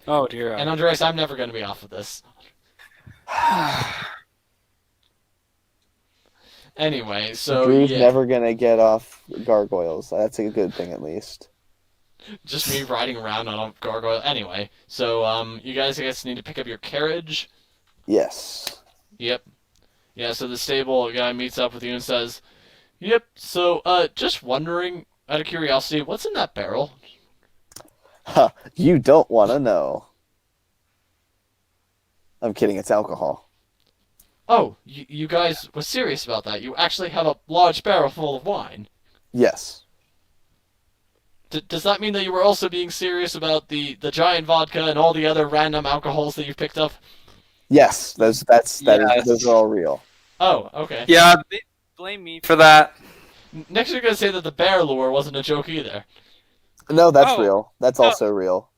Oh dear. And Andreas, I'm never going to be off of this. Anyway, so Drew's yeah, never gonna get off gargoyles. That's a good thing, at least. just me riding around on a gargoyle. Anyway, so you guys, I guess, need to pick up your carriage. Yes. Yep. Yeah. So the stable guy meets up with you and says, "Yep. So, just wondering, out of curiosity, what's in that barrel?" Huh. You don't want to know. I'm kidding. It's alcohol. Oh, you guys were serious about that. You actually have a large barrel full of wine. Yes. Does that mean that you were also being serious about the giant vodka and all the other random alcohols that you've picked up? Yes, those Yes. are all real. Oh, okay. Yeah, blame me for that. Next you're gonna say that the bear lure wasn't a joke either. No, that's Oh, real. That's no. also real.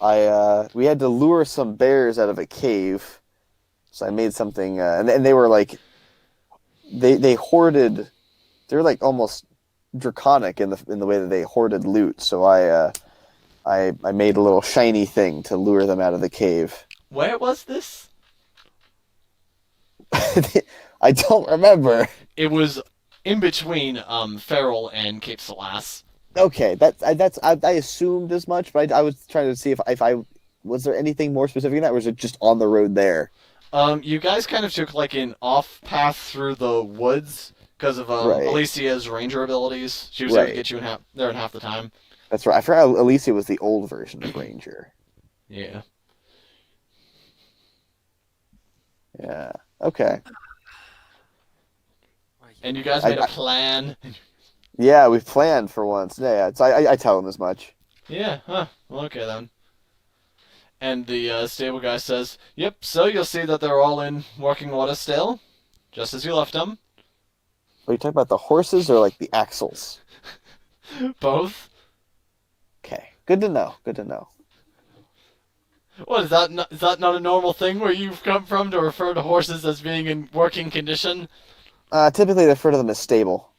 We had to lure some bears out of a cave, so I made something, and they were like, they hoarded. They were like almost draconic in the way that they hoarded loot. So I made a little shiny thing to lure them out of the cave. Where was this? I don't remember. It was in between Ferrell and Cape Salas. Okay, I assumed as much, but I was trying to see if I was there anything more specific in that, or was it just on the road there? You guys kind of took like an off path through the woods because of Right. Alicia's ranger abilities. She was able to Right. get you there in half the time. That's right. I forgot Alicia was the old version of Ranger. Yeah. Yeah. Okay. And you guys made a plan. Yeah, we've planned for once. Yeah, so I tell him as much. Yeah, huh. Well, okay then. And the stable guy says, "Yep, so you'll see that they're all in working order still, just as you left them. Are you talking about the horses or like the axles? Both. Okay. Good to know. Good to know. What, is that not a normal thing where you've come from to refer to horses as being in working condition? Typically they refer to them as stable.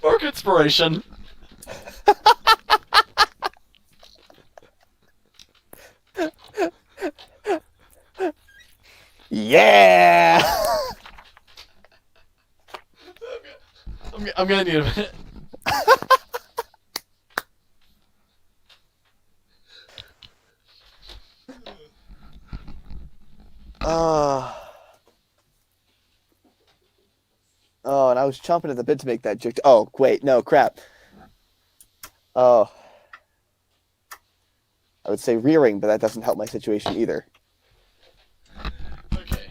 Work inspiration. Yeah! I'm gonna need a minute. Oh, and I was chomping at the bit to make that joke. Oh, wait, no, crap. Oh. I would say rearing, but that doesn't help my situation either. Okay.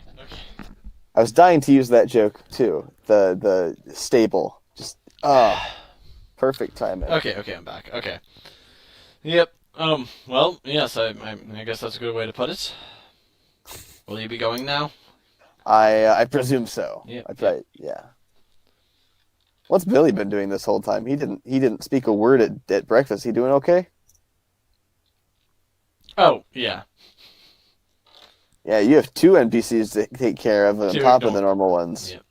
I was dying to use that joke too. The stable. Just perfect timing. Okay, I'm back. Okay. Yep. Well, yes, I guess that's a good way to put it. Will you be going now? I presume so. Yep. Yeah. What's Billy been doing this whole time? He didn't speak a word at breakfast. He doing okay? Oh, yeah. Yeah, you have two NPCs to take care of on Two top of the normal ones. Yep.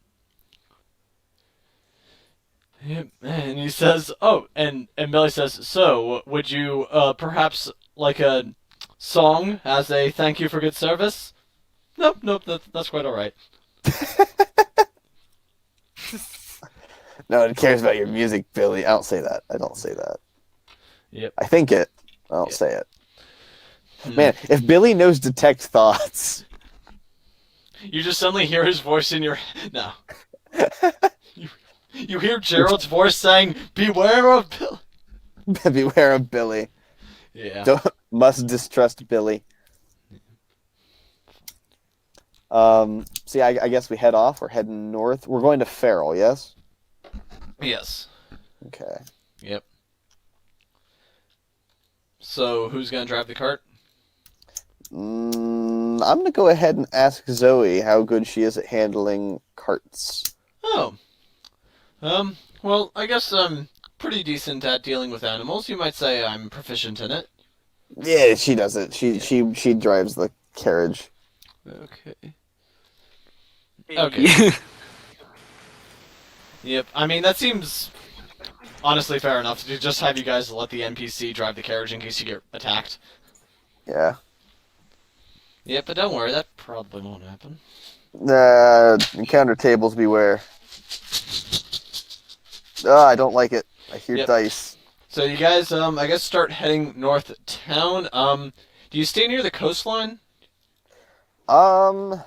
Yep. And he says, "Oh," and Billy says, "So, would you perhaps like a song as a thank you for good service?" Nope, that's quite all right. No one cares about your music, Billy. I don't say that. I don't say that. Yep. I think it. I don't Yep. say it. Man, if Billy knows detect thoughts. You just suddenly hear his voice in your no. You hear Gerald's voice saying, "Beware of Bill." Beware of Billy. Yeah. Must distrust Billy. See, I guess we head off. We're heading north. We're going to Farrell, yes? Yes. Okay. Yep. So, who's gonna drive the cart? I'm going to go ahead and ask Zoey how good she is at handling carts. Oh. Well, I guess I'm pretty decent at dealing with animals. You might say I'm proficient in it. Yeah, she does it. She drives the carriage. Okay. Yep. I mean, that seems honestly fair enough to just have you guys let the NPC drive the carriage in case you get attacked. Yeah. Yep, but don't worry, that probably won't happen. Encounter tables beware. I don't like it. I hear Yep. dice. So you guys, I guess start heading north town. Do you stay near the coastline? Um,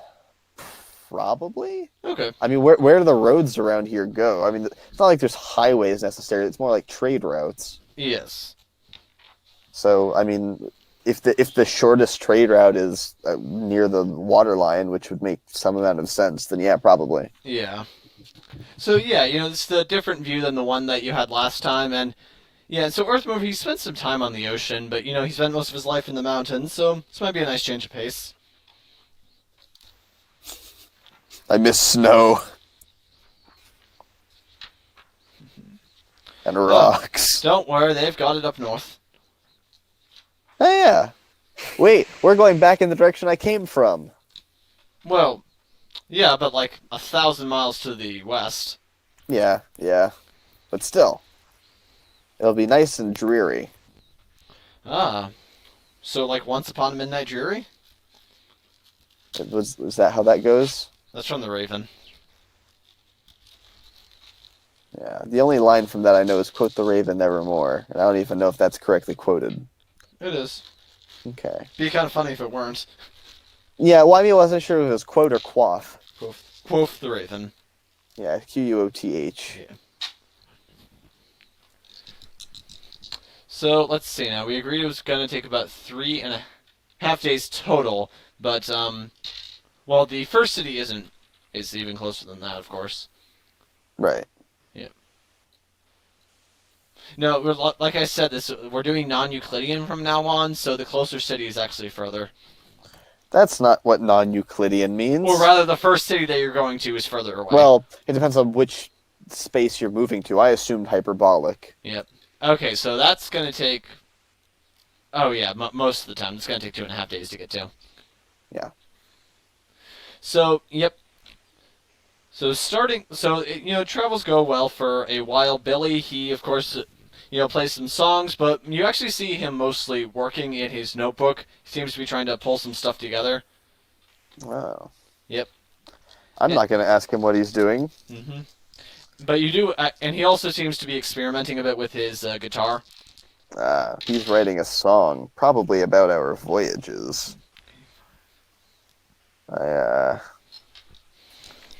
Probably. Okay. I mean, where do the roads around here go? I mean, it's not like there's highways necessarily. It's more like trade routes. Yes. So, I mean, if the shortest trade route is near the water line, which would make some amount of sense, then yeah, probably. Yeah. So yeah, it's a different view than the one that you had last time, and yeah. So Earthmover, he spent some time on the ocean, but he spent most of his life in the mountains, so this might be a nice change of pace. I miss snow and rocks. Don't worry, they've got it up north. Oh yeah. Wait, we're going back in the direction I came from. Well, yeah, but like 1,000 miles to the west. Yeah. But still, it'll be nice and dreary. Ah, so like Once Upon a Midnight Dreary? Was that how that goes? That's from The Raven. Yeah. The only line from that I know is "Quote the Raven nevermore," and I don't even know if that's correctly quoted. It is. Okay. Be kind of funny if it weren't. Yeah. Well, I mean, I wasn't sure if it was quote or quaff. Quoth the Raven. Yeah. Quoth. Yeah. So let's see now. We agreed it was going to take about 3.5 days total, but well, the first city is even closer than that, of course. Right. Yeah. No, like I said, we're doing non-Euclidean from now on, so the closer city is actually further. That's not what non-Euclidean means. Or rather, the first city that you're going to is further away. Well, it depends on which space you're moving to. I assumed hyperbolic. Yep. Okay, so that's going to take... Oh, yeah, most of the time. It's going to take 2.5 days to get to. Yeah. So, yep. So, travels go well for a while. Billy, he, of course, plays some songs, but you actually see him mostly working in his notebook. He seems to be trying to pull some stuff together. Wow. Yep. I'm not going to ask him what he's doing. Mm-hmm. But you do, and he also seems to be experimenting a bit with his guitar. He's writing a song, probably about our voyages. I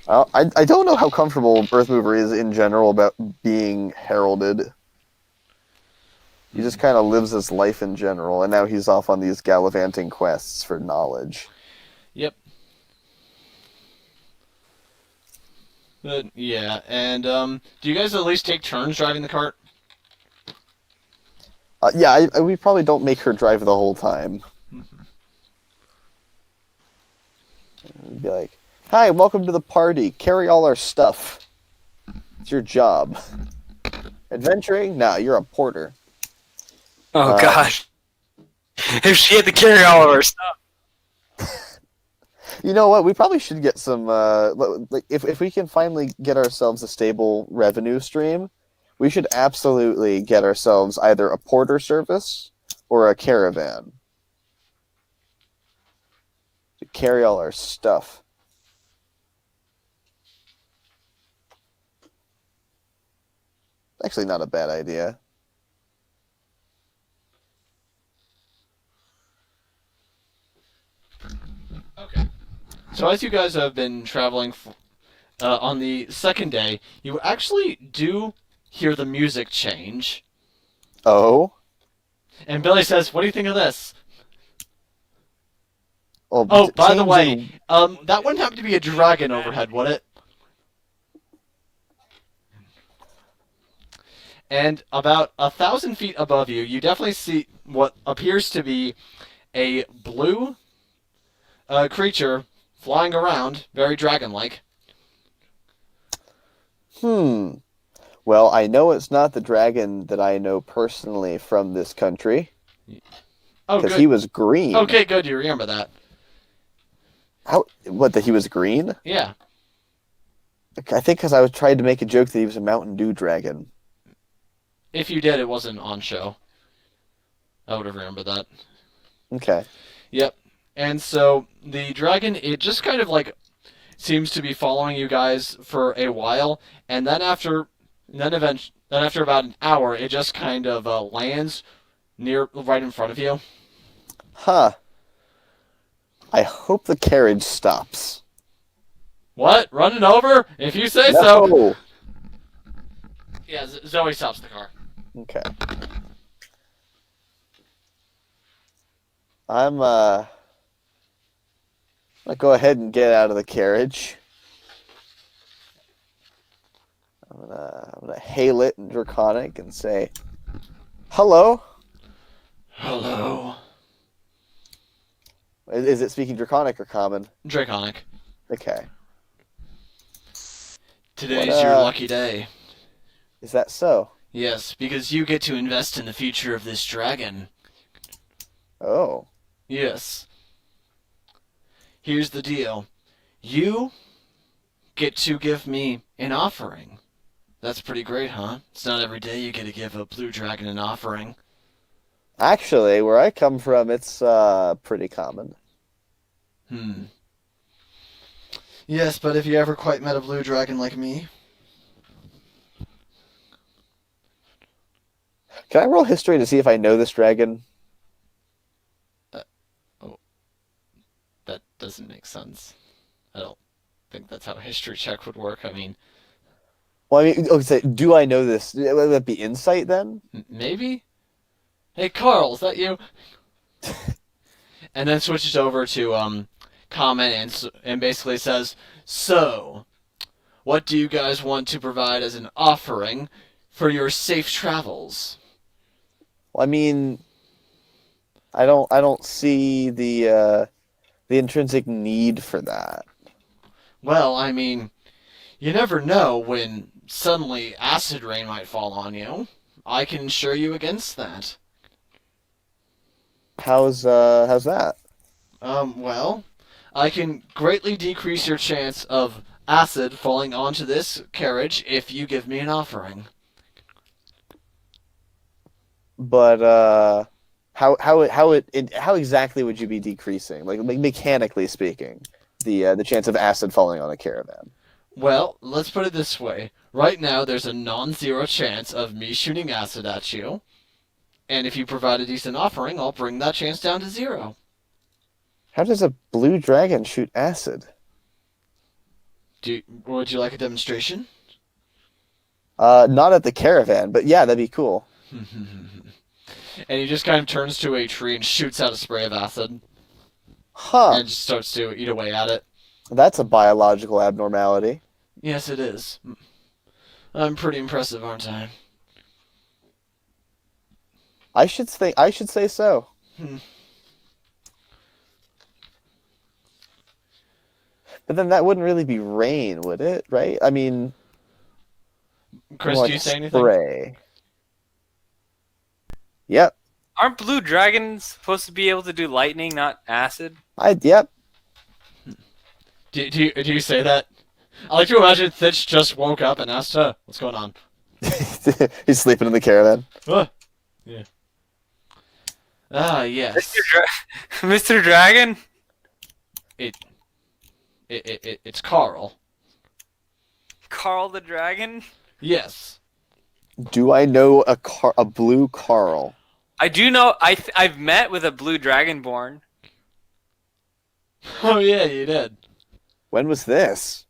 don't know how comfortable Earthmover is in general about being heralded. He just kind of lives his life in general, and now he's off on these gallivanting quests for knowledge. Yep. But, yeah, and do you guys at least take turns driving the cart? Yeah, we probably don't make her drive the whole time. We'd be like, "Hi, welcome to the party. Carry all our stuff. It's your job. Adventuring? Nah, you're a porter." Oh gosh. If she had to carry all of our stuff. You know what? We probably should get some. If we can finally get ourselves a stable revenue stream, we should absolutely get ourselves either a porter service or a caravan to carry all our stuff. Actually, not a bad idea. Okay. So as you guys have been traveling on the second day, you actually do hear the music change. Oh? And Billy says, "What do you think of this?" Oh, By the way, that wouldn't happen to be a dragon overhead, would it? And about 1,000 feet above you, you definitely see what appears to be a blue creature flying around, very dragon-like. Well, I know it's not the dragon that I know personally from this country. Oh, because good. he was green. Okay, good. You remember that. What, that he was green? Yeah. I think because I was trying to make a joke that he was a Mountain Dew dragon. If you did, it wasn't on show. I would have remembered that. Okay. Yep. And so the dragon, it just kind of like seems to be following you guys for a while, and then after about an hour, it just kind of lands right in front of you. Huh. I hope the carriage stops. What? Running over? If you say so. No. Yeah, Zoe stops the car. Okay. I'm gonna go ahead and get out of the carriage. I'm gonna hail it in Draconic and say, "Hello." Hello. Is it speaking Draconic or Common? Draconic. Okay. Today's your lucky day. Is that so? Yes, because you get to invest in the future of this dragon. Oh. Yes. Here's the deal. You get to give me an offering. That's pretty great, huh? It's not every day you get to give a blue dragon an offering. Actually, where I come from, it's pretty common. Yes, but have you ever quite met a blue dragon like me? Can I roll history to see if I know this dragon? That doesn't make sense. I don't think that's how a history check would work. I mean... Well, I mean, okay, do I know this? Would that be insight then? Maybe? Hey, Carl, is that you? And then switches over to comment and basically says, "So, what do you guys want to provide as an offering for your safe travels?" Well, I mean, I don't see the intrinsic need for that. Well, I mean, you never know when suddenly acid rain might fall on you. I can assure you against that. How's that? Well, I can greatly decrease your chance of acid falling onto this carriage if you give me an offering. But how exactly would you be decreasing? Like mechanically speaking, the chance of acid falling on a caravan? Well, let's put it this way. Right now, there's a non-zero chance of me shooting acid at you. And if you provide a decent offering, I'll bring that chance down to 0. How does a blue dragon shoot acid? Would you like a demonstration? Not at the caravan, but yeah, that'd be cool. And he just kind of turns to a tree and shoots out a spray of acid. Huh. And just starts to eat away at it. That's a biological abnormality. Yes, it is. I'm pretty impressive, aren't I? I should say so. But then that wouldn't really be rain, would it? Right? I mean, Chris, do you say anything? Spray. Yep. Aren't blue dragons supposed to be able to do lightning, not acid? Yep. Do you say that? I like to imagine Thitch just woke up and asked her, "What's going on?" He's sleeping in the caravan. Yeah. Ah, yes. Mr. Dragon? It's Carl. Carl the Dragon? Yes. Do I know a blue Carl? I do know. I've met with a blue dragonborn. Oh yeah, you did. When was this?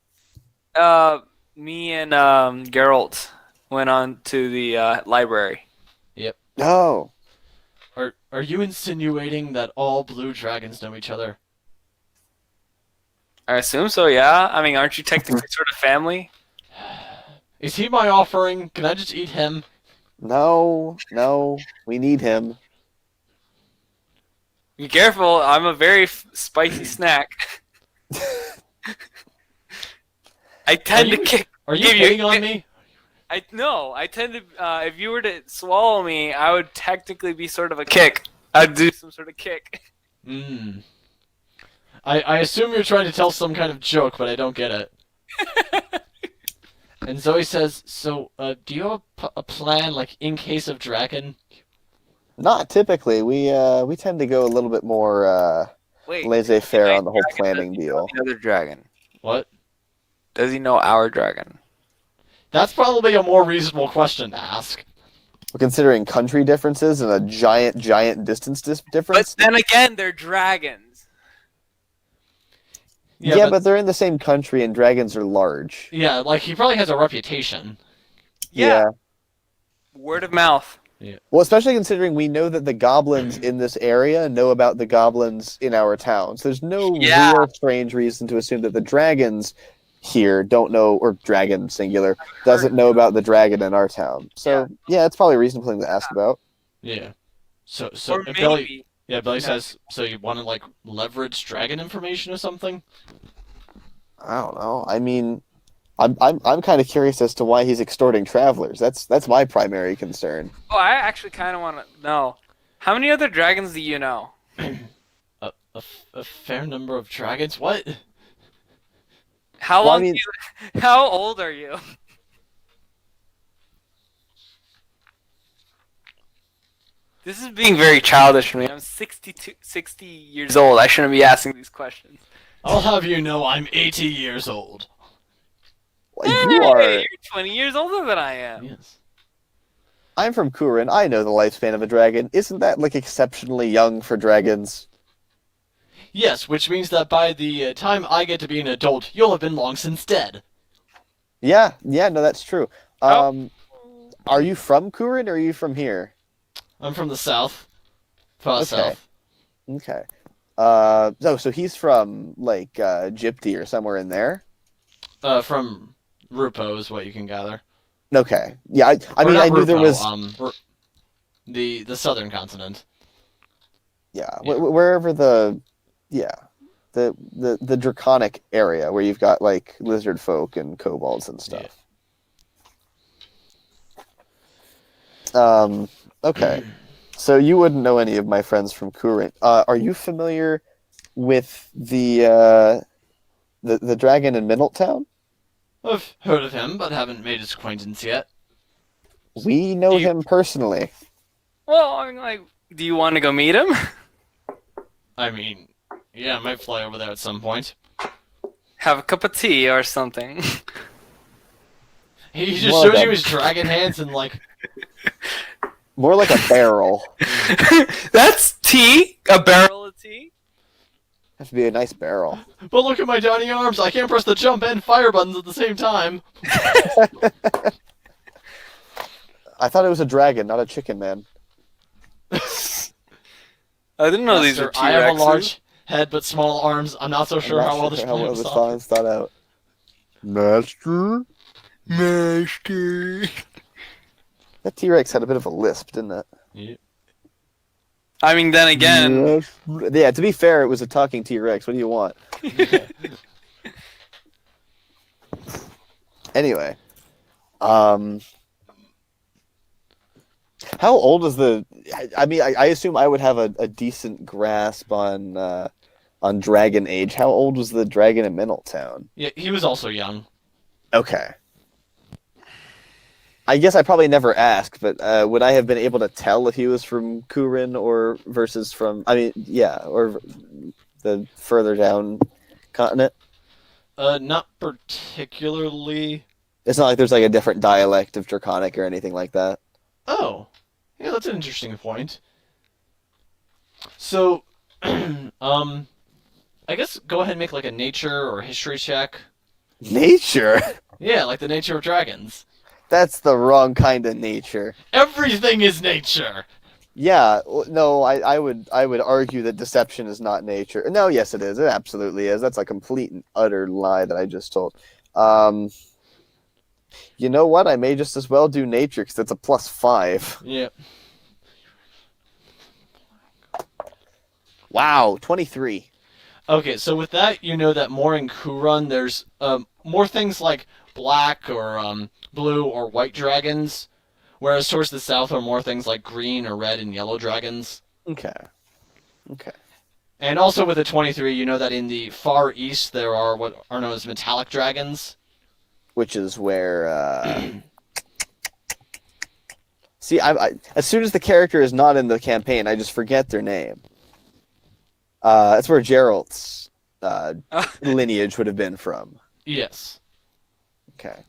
Me and Geralt went on to the library. Yep. Oh. Are you insinuating that all blue dragons know each other? I assume so, yeah. I mean, aren't you technically sort of family? Is he my offering? Can I just eat him? No, we need him. Be careful, I'm a very spicy snack. I tend to kick. Are you hitting on me? I tend to. If you were to swallow me, I would technically be sort of a kick. I'd do some sort of kick. I assume you're trying to tell some kind of joke, but I don't get it. And Zoe says, "So, do you have a plan, like in case of dragon?" Not typically. We tend to go a little bit more laissez-faire on the whole planning deal. The other dragon. What? Does he know our dragon? That's probably a more reasonable question to ask. We're considering country differences and a giant distance difference. But then again, they're dragons. Yeah, but they're in the same country, and dragons are large. Yeah, like he probably has a reputation. Yeah. Word of mouth. Yeah. Well, especially considering we know that the goblins in this area know about the goblins in our town. So there's no real strange reason to assume that the dragons here don't know, or dragon singular, doesn't know about the dragon in our town. So, yeah, it's probably a reasonable thing to ask about. Yeah. So Or Billy, Billy says, so you want to, like, leverage dragon information or something? I don't know. I mean, I'm kind of curious as to why he's extorting travelers. That's my primary concern. Oh, I actually kind of want to know. How many other dragons do you know? A fair number of dragons? What? How long? How old are you? This is being very childish for me. I'm 60 years old. I shouldn't be asking these questions. I'll have you know I'm 80 years old. You are. You're 20 years older than I am. Yes. I'm from Kurin. I know the lifespan of a dragon. Isn't that, like, exceptionally young for dragons? Yes, which means that by the time I get to be an adult, you'll have been long since dead. Yeah, no, that's true. Are you from Kurin, or are you from here? I'm from the south. Far south. Okay. So he's from, like, Gypti or somewhere in there? From Rupo is what you can gather. Okay. Yeah, I mean, I knew there was... the southern continent. Yeah, wherever the draconic area where you've got, like, lizard folk and kobolds and stuff. Yeah. Okay. So you wouldn't know any of my friends from Kurin. Are you familiar with the dragon in Middletown? I've heard of him, but haven't made his acquaintance yet. We know him personally. Well, I mean, like, do you want to go meet him? I mean, yeah, I might fly over there at some point. Have a cup of tea or something. He just shows you his dragon hands and, like... More like a barrel. That's tea? A barrel of tea? Has to be a nice barrel. But look at my tiny arms. I can't press the jump and fire buttons at the same time. I thought it was a dragon, not a chicken, man. I didn't know these were T-Rexes. I have a large head but small arms. I'm not so sure how well this plan was thought out. Master? That T-Rex had a bit of a lisp, didn't it? Yeah. I mean, then again... Yeah, to be fair, it was a talking T-Rex. What do you want? Anyway. How old is the... I mean, I assume I would have a decent grasp on dragon age. How old was the dragon in Middletown? Yeah, he was also young. Okay. I guess I probably never asked, but would I have been able to tell if he was from Kurin or versus from... I mean, yeah, or the further down continent? Not particularly. It's not like there's like a different dialect of Draconic or anything like that. Oh. Yeah, that's an interesting point. So, I guess go ahead and make like a nature or history check. Nature? Yeah, like the nature of dragons. That's the wrong kind of nature. Everything is nature. Yeah, no, I would argue that deception is not nature. No, yes, it is. It absolutely is. That's a complete and utter lie that I just told. You know what? I may just as well do nature because it's a +5. Yep. Wow, 23. Okay, so with that, you know that more in Kuran, there's more things like black or blue or white dragons, whereas towards the south are more things like green or red and yellow dragons. Okay. And also with the 23, you know that in the far east there are what are known as metallic dragons. Which is where... See, as soon as the character is not in the campaign, I just forget their name. That's where Geralt's lineage would have been from. Yes. Okay.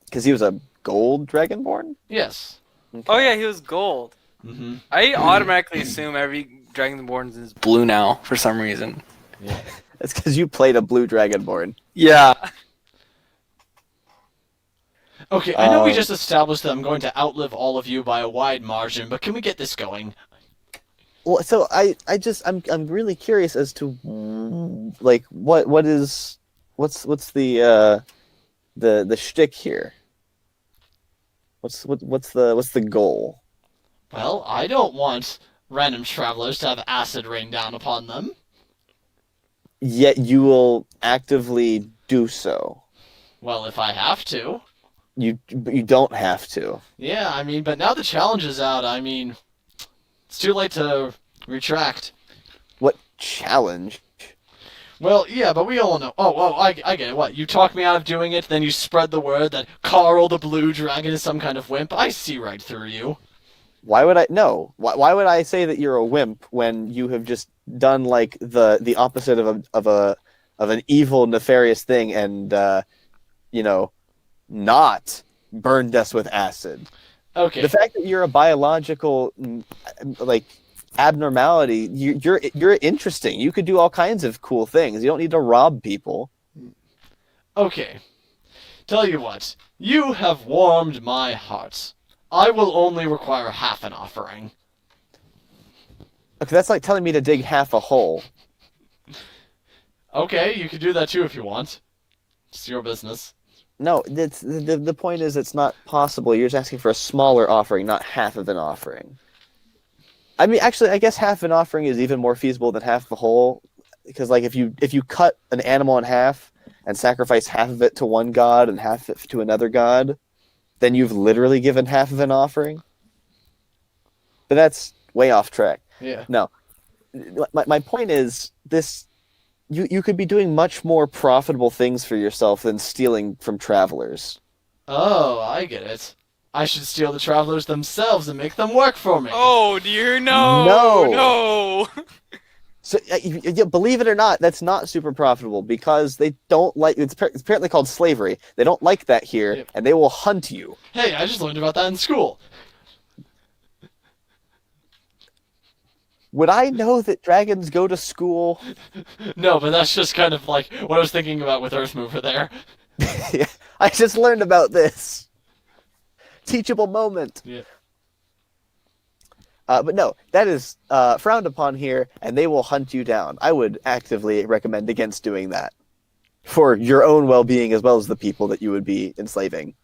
Because he was a gold dragonborn? Yes. Okay. Oh yeah, he was gold. Mm-hmm. I automatically assume every dragonborn is blue now for some reason. Yeah. That's because you played a blue dragonborn. Yeah. Okay, I know we just established that I'm going to outlive all of you by a wide margin, but can we get this going? Well, so I'm really curious as to like what's the shtick here? What's the goal? Well, I don't want random travelers to have acid rain down upon them. Yet you will actively do so. Well, if I have to. You don't have to. Yeah, I mean, but now the challenge is out. I mean, it's too late to retract. What challenge? Well, yeah, but we all know. I get it. What, you talk me out of doing it, then you spread the word that Carl the Blue Dragon is some kind of wimp? I see right through you. Why would I? No. Why would I say that you're a wimp when you have just done like the opposite of an evil, nefarious thing and not burned us with acid? Okay. The fact that you're a biological like abnormality, you're interesting. You could do all kinds of cool things. You don't need to rob people. Okay. Tell you what, you have warmed my heart. I will only require half an offering. Okay, that's like telling me to dig half a hole. Okay, you can do that too if you want. It's your business. No, it's the point is it's not possible. You're just asking for a smaller offering, not half of an offering. I mean, actually, I guess half an offering is even more feasible than half a whole, because like if you cut an animal in half and sacrifice half of it to one god and half of it to another god, then you've literally given half of an offering. But that's way off track. Yeah. No, my point is this. You could be doing much more profitable things for yourself than stealing from travelers. Oh, I get it. I should steal the travelers themselves and make them work for me. Oh dear, no. No. So, believe it or not, that's not super profitable because they don't like. It's apparently called slavery. They don't like that here, Yep. and they will hunt you. Hey, I just learned about that in school. Would I know that dragons go to school? No, but that's just kind of like what I was thinking about with Earthmover there. I just learned about this. Teachable moment. Yeah. But no, that is frowned upon here, and they will hunt you down. I would actively recommend against doing that for your own well-being as well as the people that you would be enslaving.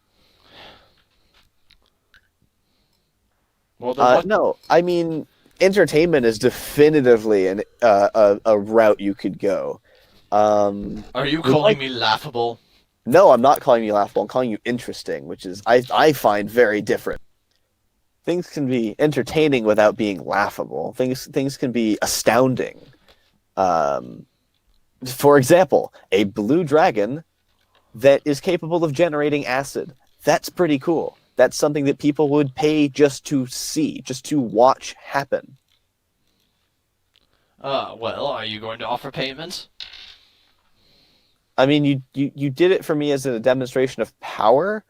Well, then what? No, I mean, entertainment is definitively a route you could go. Are you calling me laughable? No, I'm not calling you laughable. I'm calling you interesting, which is I find very different. Things can be entertaining without being laughable. Things can be astounding. For example, a blue dragon that is capable of generating acid. That's pretty cool. That's something that people would pay just to see, just to watch happen. Well, are you going to offer payment? I mean, you did it for me as a demonstration of power,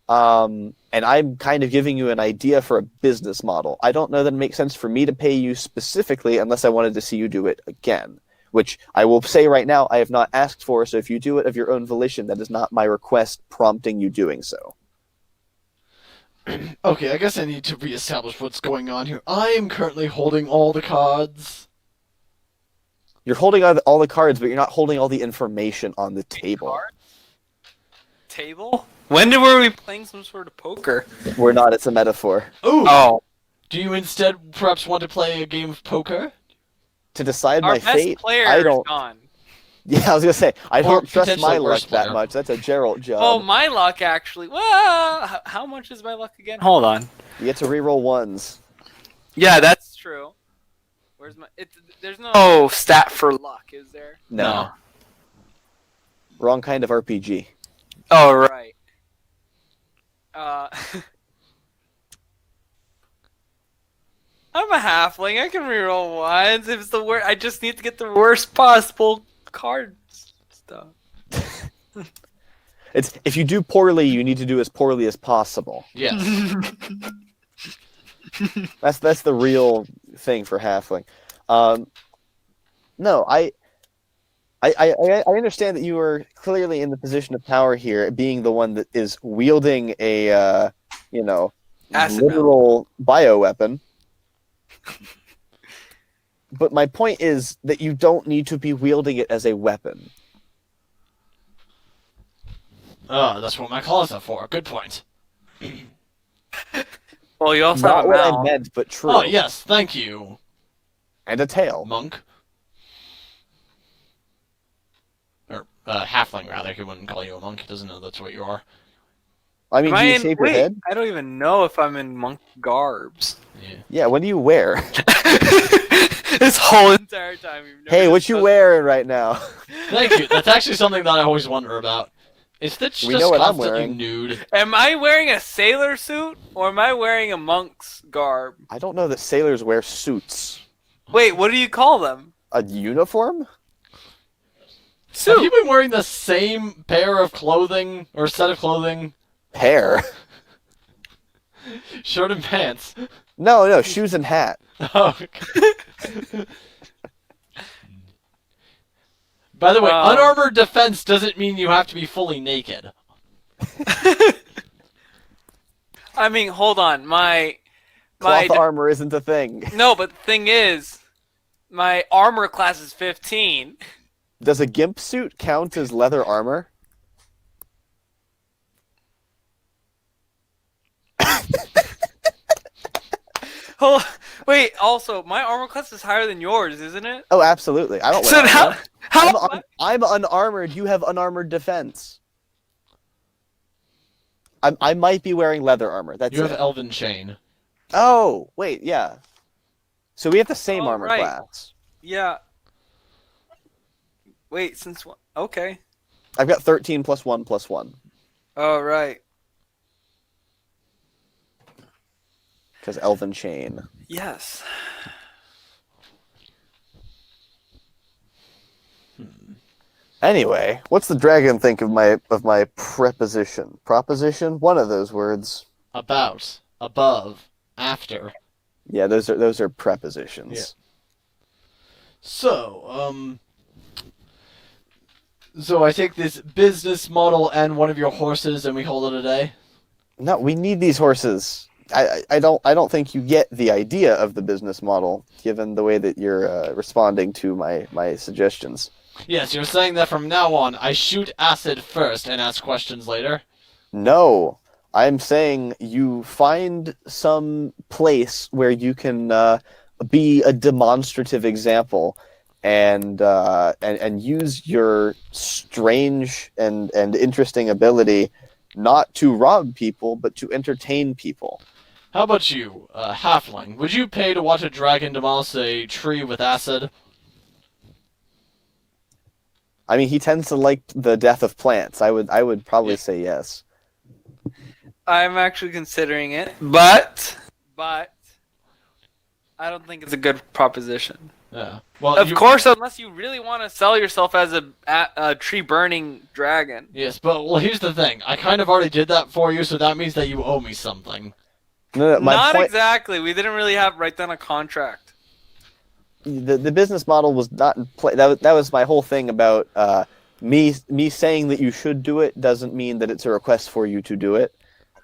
and I'm kind of giving you an idea for a business model. I don't know that it makes sense for me to pay you specifically unless I wanted to see you do it again, which I will say right now I have not asked for, so if you do it of your own volition, that is not my request prompting you doing so. Okay, I guess I need to reestablish what's going on here. I am currently holding all the cards. You're holding all the cards, but you're not holding all the information on the table. Table? When were we playing some sort of poker? We're not, it's a metaphor. Ooh! Oh. Do you instead perhaps want to play a game of poker? To decide Our my best fate, player I is don't. gone. Yeah, I was gonna say I Or don't trust potentially my luck worse that player. much. That's a Geralt job. Oh, my luck actually. Well, how much is my luck again? Hold on. You get to reroll ones. Yeah, that's true. Where's my? There's no stat for luck, is there? No. Wrong kind of RPG. Oh right. I'm a halfling. I can reroll ones. If it's the worst, I just need to get the worst possible cards stuff. It's if you do poorly, you need to do as poorly as possible. Yes. That's the real thing for halfling. No, I understand that you are clearly in the position of power here, being the one that is wielding a Acid literal bioweapon. But my point is that you don't need to be wielding it as a weapon. That's what my claws are for. Good point. Well, you also Not have a what I mouth. meant, but true. Oh, yes, thank you, And a tail. monk. Or, halfling, rather. He wouldn't call you a monk. He doesn't know that's what you are. I mean, Am do I you in? shave your Wait, head? I don't even know if I'm in monk garbs. Yeah. Yeah, what do you wear? This whole entire time. You've never Hey, what you discussed- wearing right now? Thank you. That's actually something that I always wonder about. Is Stitch We just know what I'm constantly wearing. nude? Am I wearing a sailor suit or am I wearing a monk's garb? I don't know that sailors wear suits. Wait, what do you call them? A uniform? Have you Suit. been wearing the same pair of clothing, or set of clothing, Hair? shirt and pants? No, shoes and hat. Oh. By the way, unarmored defense doesn't mean you have to be fully naked. I mean, hold on. My Cloth armor isn't a thing. No, but the thing is, my armor class is 15. Does a gimp suit count as leather armor? Oh, wait. Also, my armor class is higher than yours, isn't it? Oh, absolutely. I don't wear So armor. how? I'm unarmored. You have unarmored defense. I might be wearing leather armor. That's You have it. elven chain. Oh, wait, yeah. So we have the same Oh, armor right. class. Yeah. Wait, since what? Okay. I've got 13 plus 1 plus 1. Oh, right. Because elven chain. Yes. Anyway, what's the dragon think of my preposition? Proposition? One of those words. About, above, after. Yeah, those are prepositions. So, so I take this business model and one of your horses and we call it a day? No, we need these horses. I don't think you get the idea of the business model, given the way that you're responding to my suggestions. Yes, you're saying that from now on, I shoot acid first and ask questions later? No, I'm saying you find some place where you can be a demonstrative example and use your strange and interesting ability not to rob people, but to entertain people. How about you, halfling? Would you pay to watch a dragon demolish a tree with acid? I mean, he tends to like the death of plants. I would probably say yes. I'm actually considering it, but I don't think it's a good proposition. Yeah. Well, Of course, unless you really want to sell yourself as a tree-burning dragon. Yes, but well, here's the thing. I kind of already did that for you, so that means that you owe me something. No, my Not point, exactly. We didn't really write down a contract. the business model was not in play. That was my whole thing about me saying that you should do it doesn't mean that it's a request for you to do it.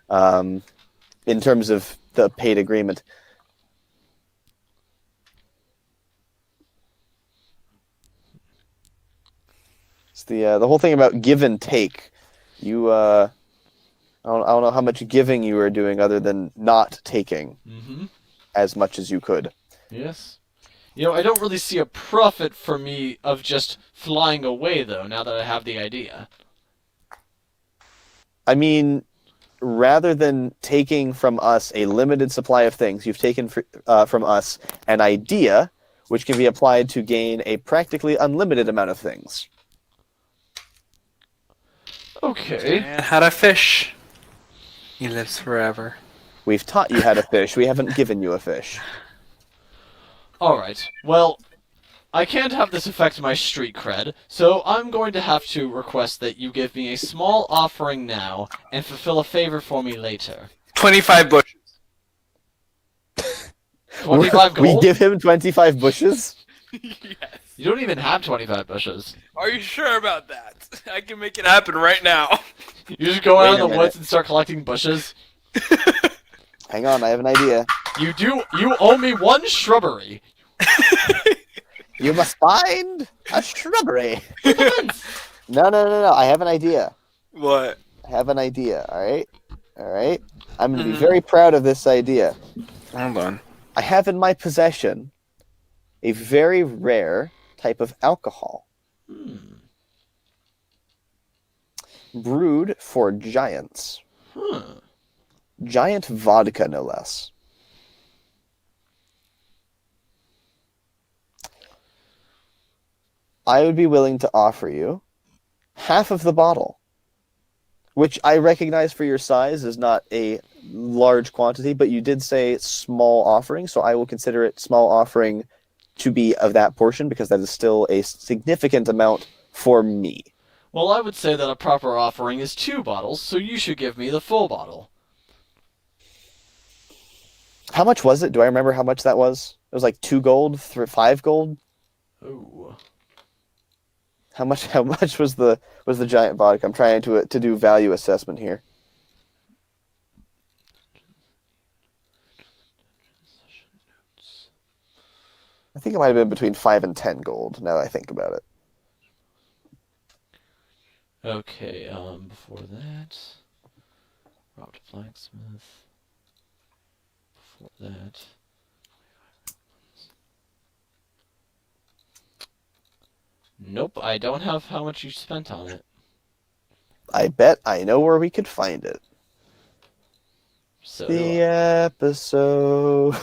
In terms of the paid agreement. It's the whole thing about give and take. You I don't know how much giving you are doing other than not taking Mm-hmm. as much as you could. Yes. You know, I don't really see a profit for me of just flying away, though, now that I have the idea. I mean, rather than taking from us a limited supply of things, you've taken from us an idea which can be applied to gain a practically unlimited amount of things. Okay. And had a fish. He lives forever. We've taught you how to fish. We haven't given you a fish. Alright. Well, I can't have this affect my street cred, so I'm going to have to request that you give me a small offering now and fulfill a favor for me later. 25 bushes. 25 gold? We give him 25 bushes? Yes. You don't even have 25 bushes. Are you sure about that? I can make it happen right now. You just go out Wait in a the woods and start collecting bushes. Hang on, I have an idea. You owe me 1 shrubbery. You must find a shrubbery. No. I have an idea. What? I have an idea. All right. I'm gonna be very proud of this idea. Hold on. I have in my possession a very rare type of alcohol. Brewed for giants. Giant vodka, no less. I would be willing to offer you half of the bottle, which I recognize for your size is not a large quantity, but you did say small offering, so I will consider it small offering to be of that portion because that is still a significant amount for me. Well, I would say that a proper offering is 2 bottles, so you should give me the full bottle. How much was it? Do I remember how much that was? It was like 2 gold, 5 gold. Ooh. How much was the giant vodka? I'm trying to do value assessment here. I think it might have been between 5 and 10 gold. Now that I think about it. Okay. Before that, robbed a blacksmith. Before that. Nope, I don't have how much you spent on it. I bet I know where we could find it. So The episode.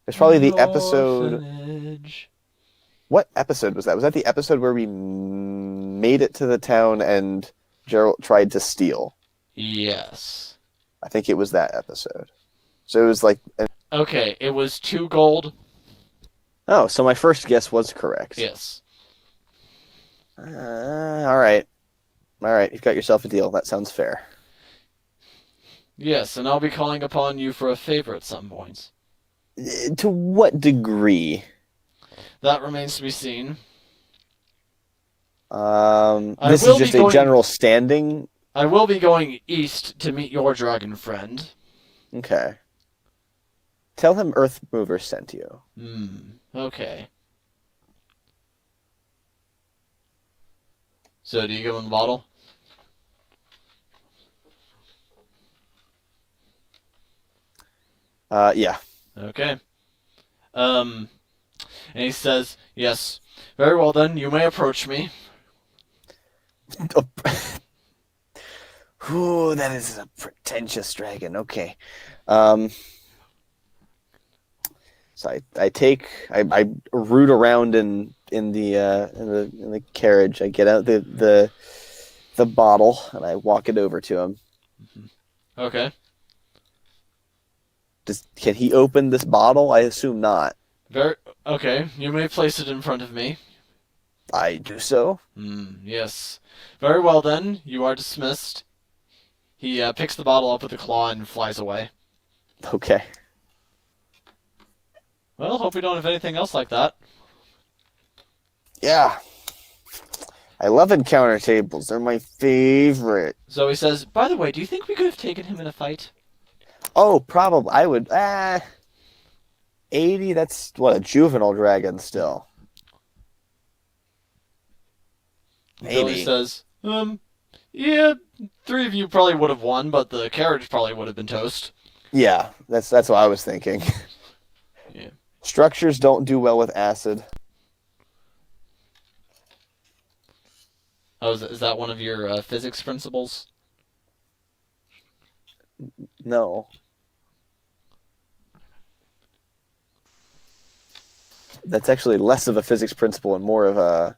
It's probably the episode. orphanage. What episode was that? Was that the episode where we made it to the town and Gerald tried to steal? Yes. I think it was that episode. So it was like. Okay, it was 2 gold. Oh, so my first guess was correct. Yes. All right. You've got yourself a deal. That sounds fair. Yes, and I'll be calling upon you for a favor at some point. To what degree? That remains to be seen. This is just a general standing. I will be going east to meet your dragon friend. Okay. Tell him Earthmover sent you. Okay. So, do you give him the bottle? Yeah. Okay. And he says, yes. Very well then, you may approach me. Ooh, that is a pretentious dragon. Okay. So I root around in the carriage. I get out the bottle and I walk it over to him. Okay. Can he open this bottle? I assume not. Okay. You may place it in front of me. I do so. Yes. Very well then. You are dismissed. He picks the bottle up with a claw and flies away. Okay. Well, hope we don't have anything else like that. Yeah. I love encounter tables. They're my favorite. Zoe says, by the way, do you think we could have taken him in a fight? Oh, probably. I would. 80, that's, what, a juvenile dragon still. Maybe. Zoe says, yeah, 3 of you probably would have won, but the carriage probably would have been toast. Yeah, that's what I was thinking. Yeah. Structures don't do well with acid. Oh, is that one of your physics principles? No. That's actually less of a physics principle and more of a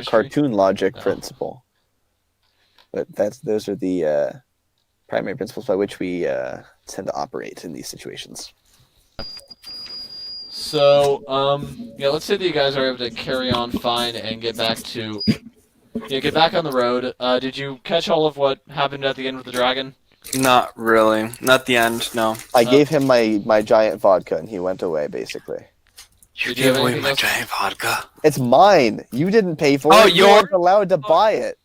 cartoon logic principle. But those are the primary principles by which we tend to operate in these situations. So, yeah, let's say that you guys are able to carry on fine and get back on the road. Did you catch all of what happened at the end with the dragon? Not really. Not the end, no. I gave him my giant vodka and he went away, basically. You Did you have gave away anything my else? giant vodka. It's mine. You didn't pay for Oh, it. You yours? weren't allowed to buy it.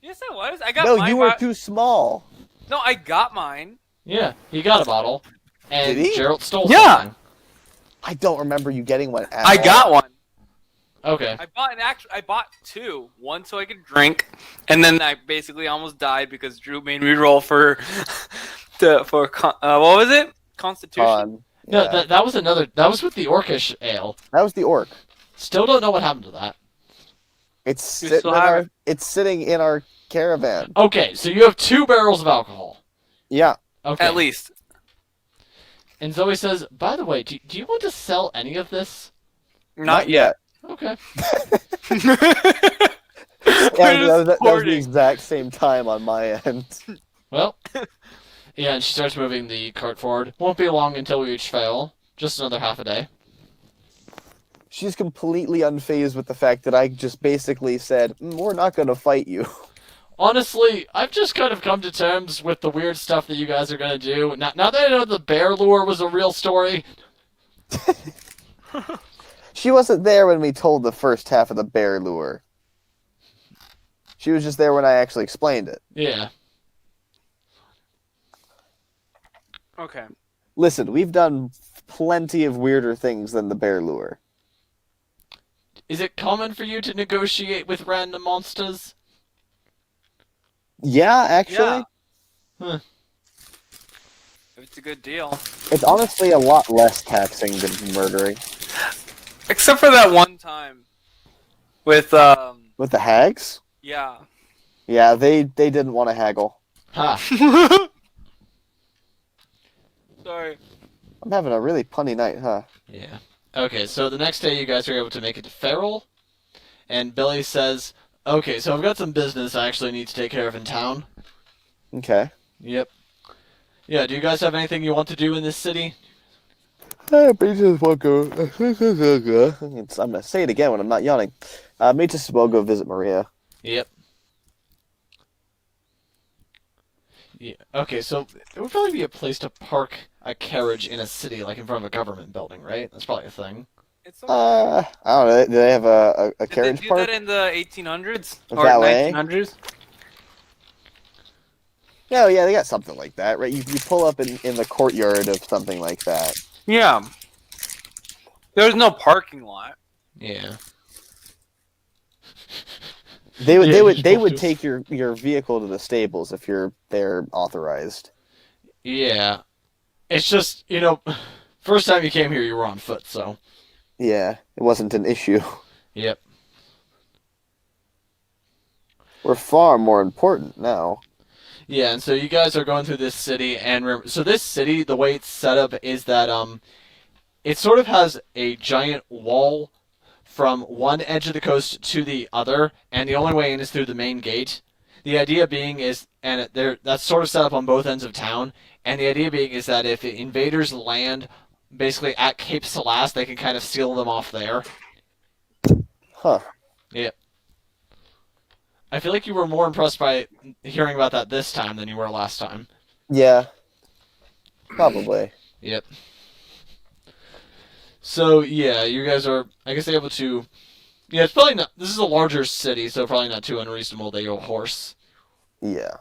Yes, I was. I got No, mine. you were too small. No, I got mine. Yeah, he got a bottle. And Did he? Gerald stole Yeah. something. I don't remember you getting one at I all. got one. Okay. I bought two. One so I could drink, and then I basically almost died because Drew made me roll for what was it? Constitution. No, Yeah. that was another. That was with the Orcish ale. That was the orc. Still don't know what happened to that. It's You sitting still in have our, it? it's sitting in our caravan. Okay, so you have 2 barrels of alcohol. Yeah. Okay. At least. And Zoe says, by the way, do you want to sell any of this? Not yet. Okay. Yeah, that was the hoarding. exact same time on my end. Well, yeah, and she starts moving the cart forward. Won't be long until we reach Fail. Just another half a day. She's completely unfazed with the fact that I just basically said, we're not going to fight you. Honestly, I've just kind of come to terms with the weird stuff that you guys are going to do. Now that I know the bear lure was a real story. She wasn't there when we told the first half of the bear lure. She was just there when I actually explained it. Yeah. Okay. Listen, we've done plenty of weirder things than the bear lure. Is it common for you to negotiate with random monsters? Yeah, actually. Yeah. Huh. It's a good deal. It's honestly a lot less taxing than murdering. Except for that one time. With, With the hags? yeah. Yeah, they didn't want to haggle. Ha. Sorry. I'm having a really punny night, huh? Yeah. Okay, so the next day you guys are able to make it to Feral, and Billy says, okay, so I've got some business I actually need to take care of in town. Okay. Yep. Yeah, do you guys have anything you want to do in this city? I'm gonna say it again when I'm not yawning. May just as well go visit Maria. Yep. Yeah. Okay, so it would probably be a place to park a carriage in a city, like in front of a government building, right? That's probably a thing. It's I don't know. Do they have a Did carriage they do park? that in the 1800s? A Or valet? 1900s? Yeah, yeah, they got something like that, right? You pull up in the courtyard of something like that. Yeah. There's no parking lot. Yeah. They would Yeah, they would you they just would walk take your vehicle to the stables if they're authorized. Yeah. It's just, first time you came here, you were on foot, so. Yeah, it wasn't an issue. Yep. We're far more important now. Yeah, and so you guys are going through this city, and so this city, the way it's set up is that it sort of has a giant wall from one edge of the coast to the other, and the only way in is through the main gate. The idea being is, and that's sort of set up on both ends of town, and the idea being is that if invaders land basically at Cape Salas, they can kind of seal them off there. Huh. Yep. I feel like you were more impressed by hearing about that this time than you were last time. Yeah. Probably. Yep. So, yeah, you guys are, I guess, able to... Yeah, it's probably not... This is a larger city, so probably not too unreasonable that you're a horse. Yeah.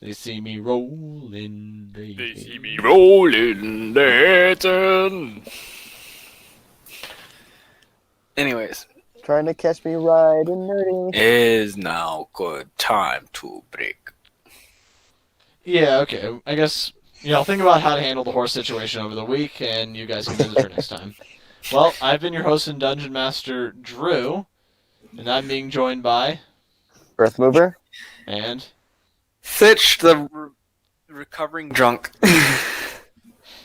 They see me rolling, They see me rolling, dancing. Anyways, Trying to catch me riding nerdy. is now good time to break. Yeah, okay. I guess, I'll think about how to handle the horse situation over the week, and you guys can visit her next time. Well, I've been your host and Dungeon Master, Drew, and I'm being joined by... Earth mover. And... Fitch, the recovering drunk.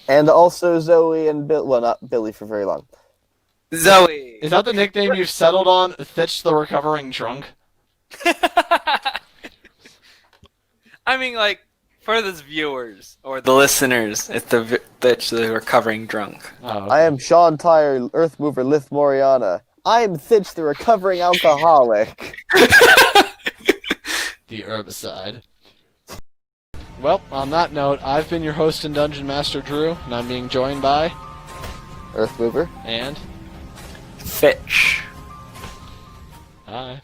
And also Zoe and Bill. Well, not Billy for very long. Zoey. Is that the nickname you've settled on? Thitch the Recovering Drunk? I mean, like, for the viewers or the listeners, it's the Fitch, the recovering drunk. Oh, okay. I am Sean Tyre, Earth mover, Lith Moriana. I am Thitch, the recovering alcoholic. The herbicide. Well, on that note, I've been your host and Dungeon Master, Drew, and I'm being joined by... Earth Mover. And... Fetch. Bye.